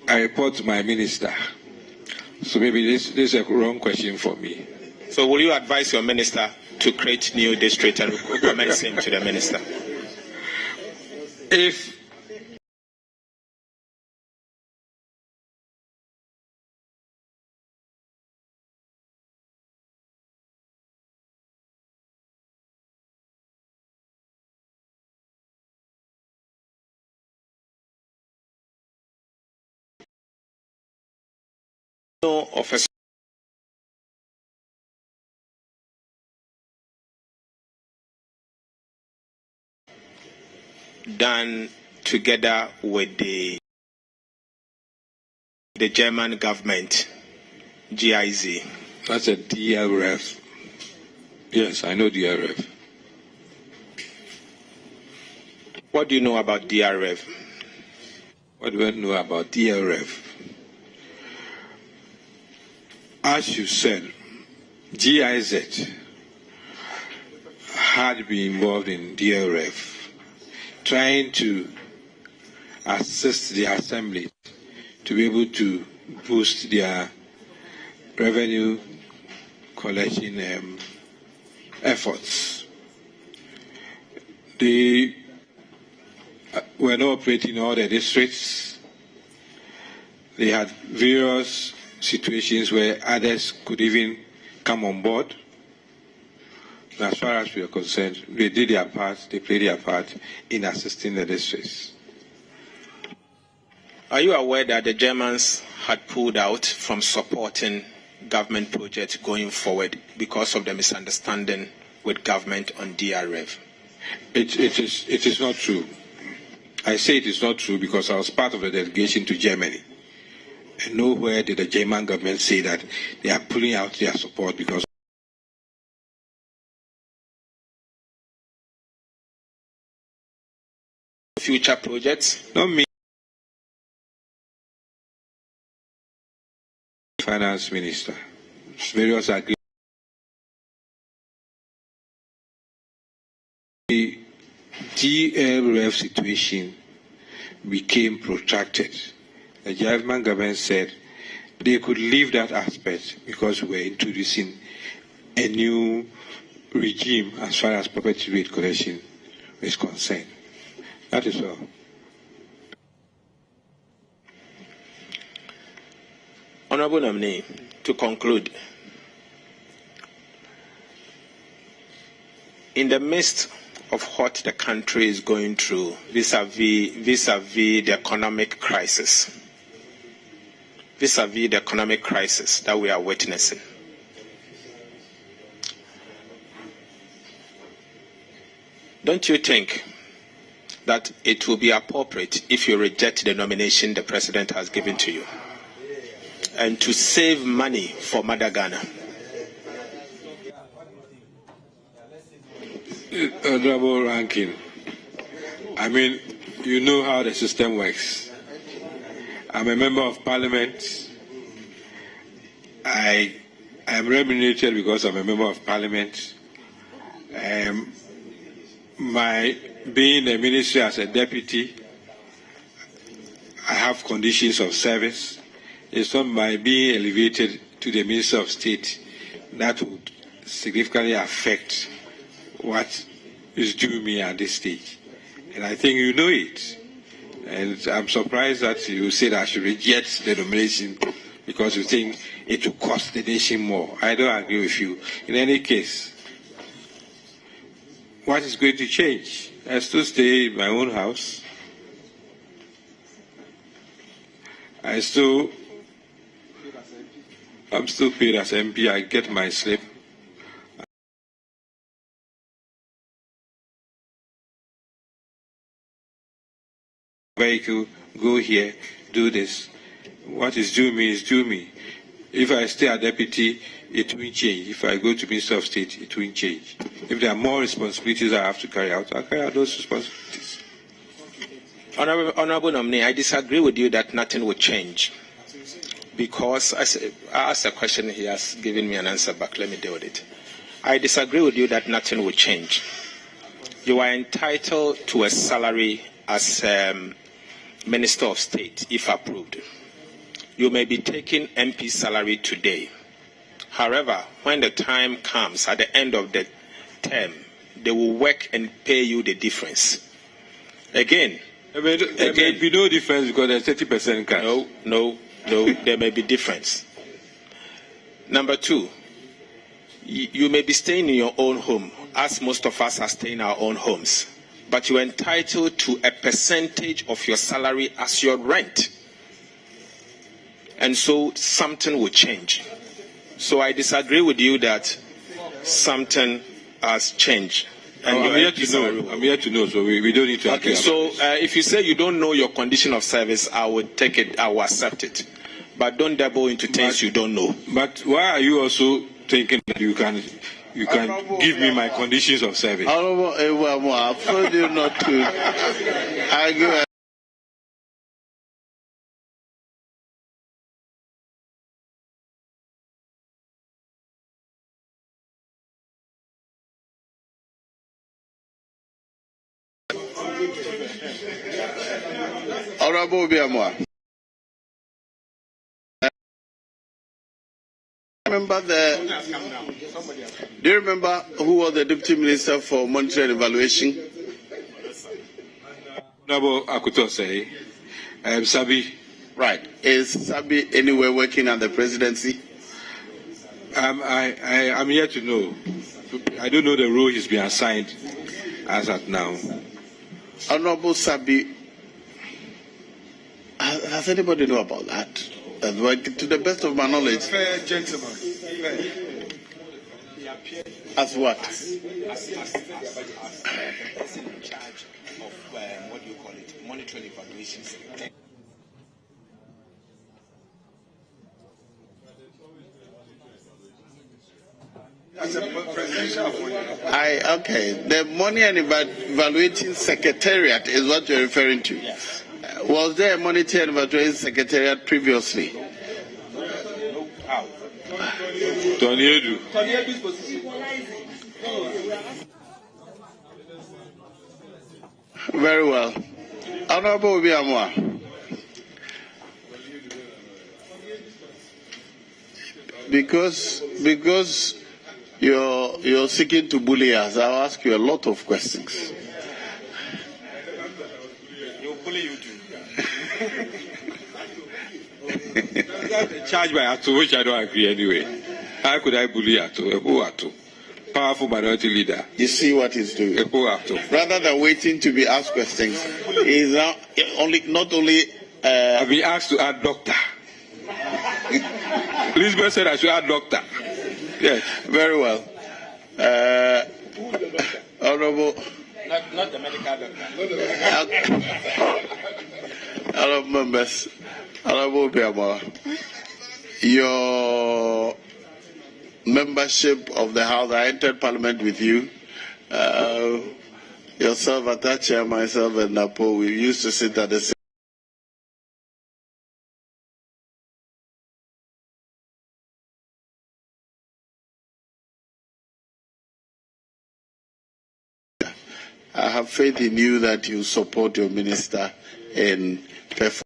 report to my minister, so maybe this is a wrong question for me. So will you advise your minister to create new district and recommend same to the minister? If of a done together with the German government, GIZ. That's a DRF. Yes, I know DRF. What do you know about DRF? What do I know about DRF? As you said, GIZ had been involved in DRF, trying to assist the assembly to be able to boost their revenue collection efforts. They were not operating in all the districts. They had various situations where others could even come on board. And as far as we are concerned, they did their part, they played their part in assisting the districts. Are you aware that the Germans had pulled out from supporting government projects going forward because of the misunderstanding with government on DRF? It is not true. I say it is not true because I was part of the delegation to Germany. And nowhere did the German government say that they are pulling out their support because future projects. Not me. Finance Minister. Various agreements. The DLRF situation became protracted. The German government said they could leave that aspect because we were introducing a new regime as far as property rate collection is concerned. That is all. Honorable nominee, to conclude, in the midst of what the country is going through vis-a-vis the economic crisis, that we are witnessing, don't you think that it will be appropriate if you reject the nomination the president has given to you and to save money for Mother Ghana? Honorable Ranking, I mean, you know how the system works. I'm a member of parliament. I am remunerated because I'm a member of parliament. My being a minister as a deputy, I have conditions of service. It's not my being elevated to the Minister of State that would significantly affect what is due me at this stage. And I think you know it. And I'm surprised that you say that I should reject the nomination because you think it will cost the nation more. I don't agree with you. In any case, what is going to change? I still stay in my own house. I still I'm still paid as MP. I get my slip. Vehicle, go here, do this. What is due me is due me. If I stay a deputy, it will change. If I go to Minister of State, it will change. If there are more responsibilities I have to carry out, I'll carry out those responsibilities. Honorable nominee, I disagree with you that nothing will change. Because I asked a question, he has given me an answer back. Let me deal with it. I disagree with you that nothing will change. You are entitled to a salary as Minister of State, if approved. You may be taking MP salary today. However, when the time comes at the end of the term, they will work and pay you the difference. Again, There may be no difference because there's 30% cash. No, there may be difference. Number two, you may be staying in your own home, as most of us are staying in our own homes, but you are entitled to a percentage of your salary as your rent. And so something will change. So I disagree with you that something has changed. And I'm here to know, so we don't need to. Okay, so if you say you don't know your condition of service, I would take it, I will accept it. But don't dabble into things you don't know. But why are you also thinking that you can give me my conditions of service? I've told you not to argue. Honorable Amoah. Do you remember who was the Deputy Minister for Monetary and Evaluation? Honorable Osei, Sabi. Right. Is Sabi anywhere working at the presidency? I'm here to know. I don't know the role he's been assigned as at now. Honorable Sabi, does anybody know about that? To the best of my knowledge. Fair gentleman. Fair. As what? As person in charge of what do you call it? Monetary evaluation. As a presidential appointment. Okay. The money and evaluating secretariat is what you're referring to. Yes. Was there a monetary and evaluating secretariat previously? Toniedu. Very well. Honorable Amoah. Because you're seeking to bully us, I'll ask you a lot of questions. You'll bully you too. Charged by Ato, which I don't agree anyway. How could I bully Ato? Who Ato? Powerful minority leader. You see what he's doing. Who Ato? Rather than waiting to be asked questions, he's now not only. I've been asked to add doctor. Elizabeth said I should add doctor. Yes. Very well. Honorable. Not the medical doctor. Honorable members, Honorable Amoah, your membership of the House, I entered Parliament with you. Yourself, Atacha, myself, and Napo, we used to sit at the same. I have faith in you that you support your minister in performing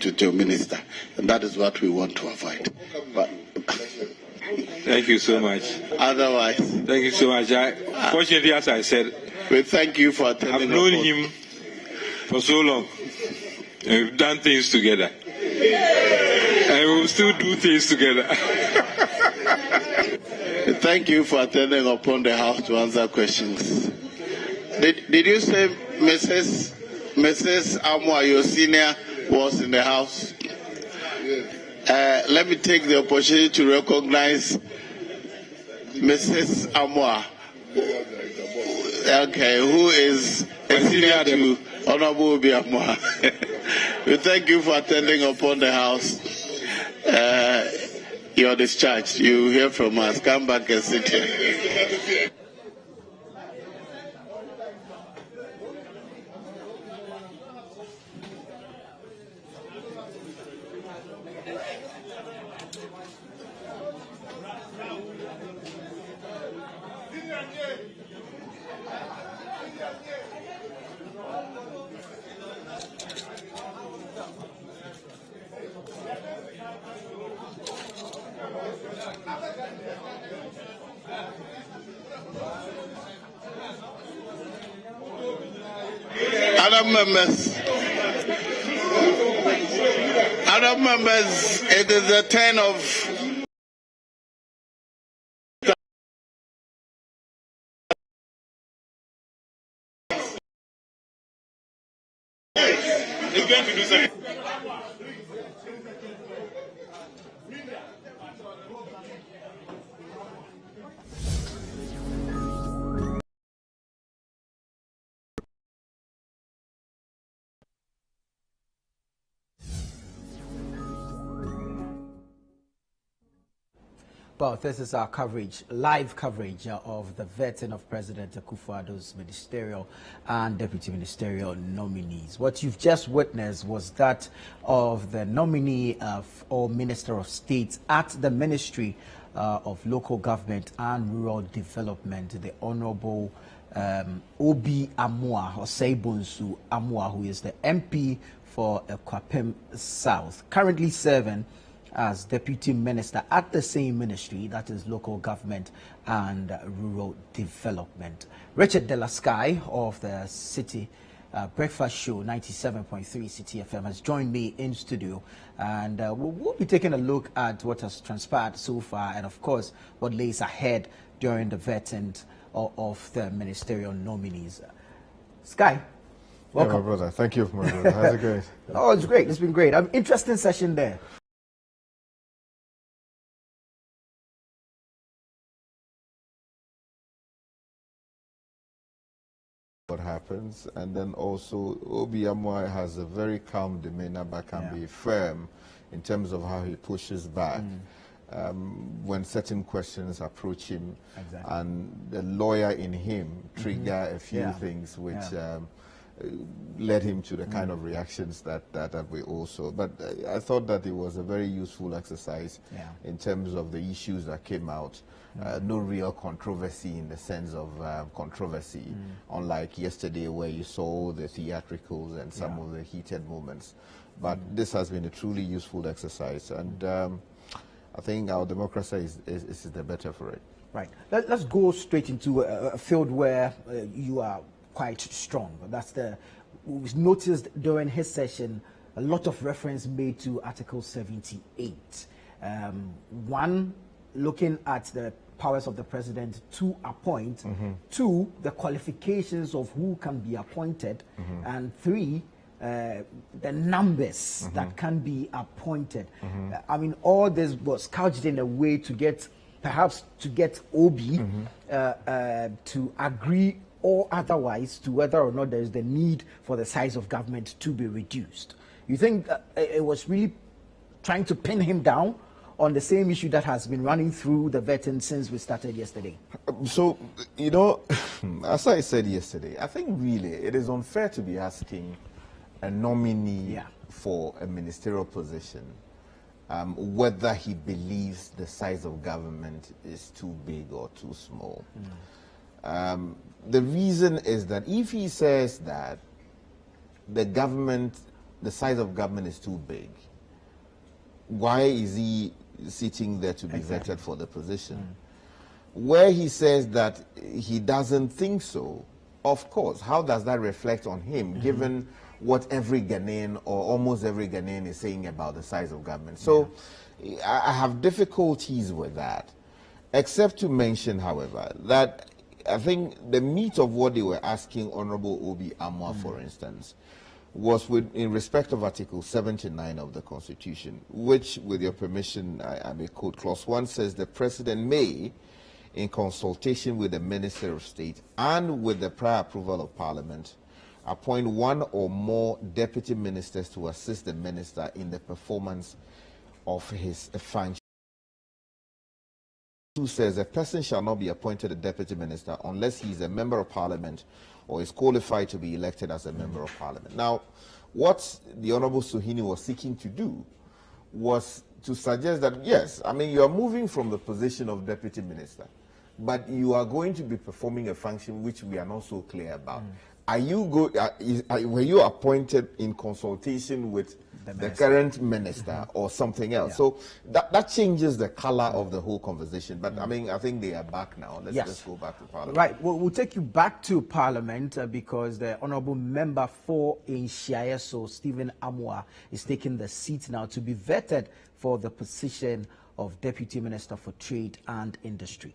to your minister, and that is what we want to avoid. But Thank you so much. Otherwise, thank you so much. Fortunately, as I said, we thank you for attending. I've known him for so long. And we've done things together. And we'll still do things together. Thank you for attending upon the House to answer questions. Did you say Mrs. Amoah, your senior, was in the house? Let me take the opportunity to recognize Mrs. Amoah. Okay, who is a senior to Honorable Obi Amoah. We thank you for attending upon the house. You're discharged. You hear from us. Come back and sit here. Other members, it is the turn of It's going to do something. Well, this is our coverage, live coverage of the vetting of President Akufo-Addo's ministerial and deputy ministerial nominees. What you've just witnessed was that of the nominee or Minister of State at the Ministry of Local Government and Rural Development, the Honorable Obi Amoah, Osei Bonsu Amoah, who is the MP for Kwapem South, currently serving as Deputy Minister at the same ministry, that is Local Government and Rural Development. Richard De La Sky of the City Breakfast Show 97.3 City FM has joined me in studio, and we'll be taking a look at what has transpired so far and, of course, what lays ahead during the vetting of the ministerial nominees. Sky, welcome. Yeah, my brother. Thank you, my brother. How's it going? Oh, it's great. It's been great. Interesting session there. What happens, and then also Obi Amoah has a very calm demeanor but can be firm in terms of how he pushes back when certain questions approach him, and the lawyer in him trigger a few things which led him to the kind of reactions that we also. But I thought that it was a very useful exercise in terms of the issues that came out. No real controversy in the sense of controversy, unlike yesterday where you saw the theatricals and some of the heated moments. But this has been a truly useful exercise, and I think our democracy is the better for it. Right. Let's go straight into a field where you are quite strong. That's we've noticed during his session a lot of reference made to Article 78. One, looking at the powers of the president to appoint, two, the qualifications of who can be appointed, and three, the numbers that can be appointed. I mean, all this was couched in a way to get, perhaps to get Obi to agree or otherwise to whether or not there is the need for the size of government to be reduced. You think it was really trying to pin him down on the same issue that has been running through the vetting since we started yesterday? So, you know, as I said yesterday, I think really it is unfair to be asking a nominee for a ministerial position whether he believes the size of government is too big or too small. The reason is that if he says that the size of government is too big, why is he sitting there to be vetted for the position? Where he says that he doesn't think so, of course, how does that reflect on him, given what every Ghanaian or almost every Ghanaian is saying about the size of government? So I have difficulties with that, except to mention, however, that I think the meat of what they were asking Honorable Obi Amoah, for instance, was in respect of Article 79 of the Constitution, which, with your permission, I may quote. Clause 1 says the President may, in consultation with the Minister of State and with the prior approval of Parliament, appoint one or more deputy ministers to assist the minister in the performance of his function. Who says a person shall not be appointed a deputy minister unless he is a member of Parliament or is qualified to be elected as a member of Parliament. Now, what the Honorable Suhuyini was seeking to do was to suggest that, yes, I mean, you are moving from the position of deputy minister, but you are going to be performing a function which we are not so clear about. Are you were you appointed in consultation with the current minister or something else? So that changes the color of the whole conversation. But I mean, I think they are back now. Let's go back to Parliament. Right. Well, we'll take you back to Parliament because the Honourable Member for Inshiayeso, Stephen Amoah, is taking the seat now to be vetted for the position of Deputy Minister for Trade and Industry.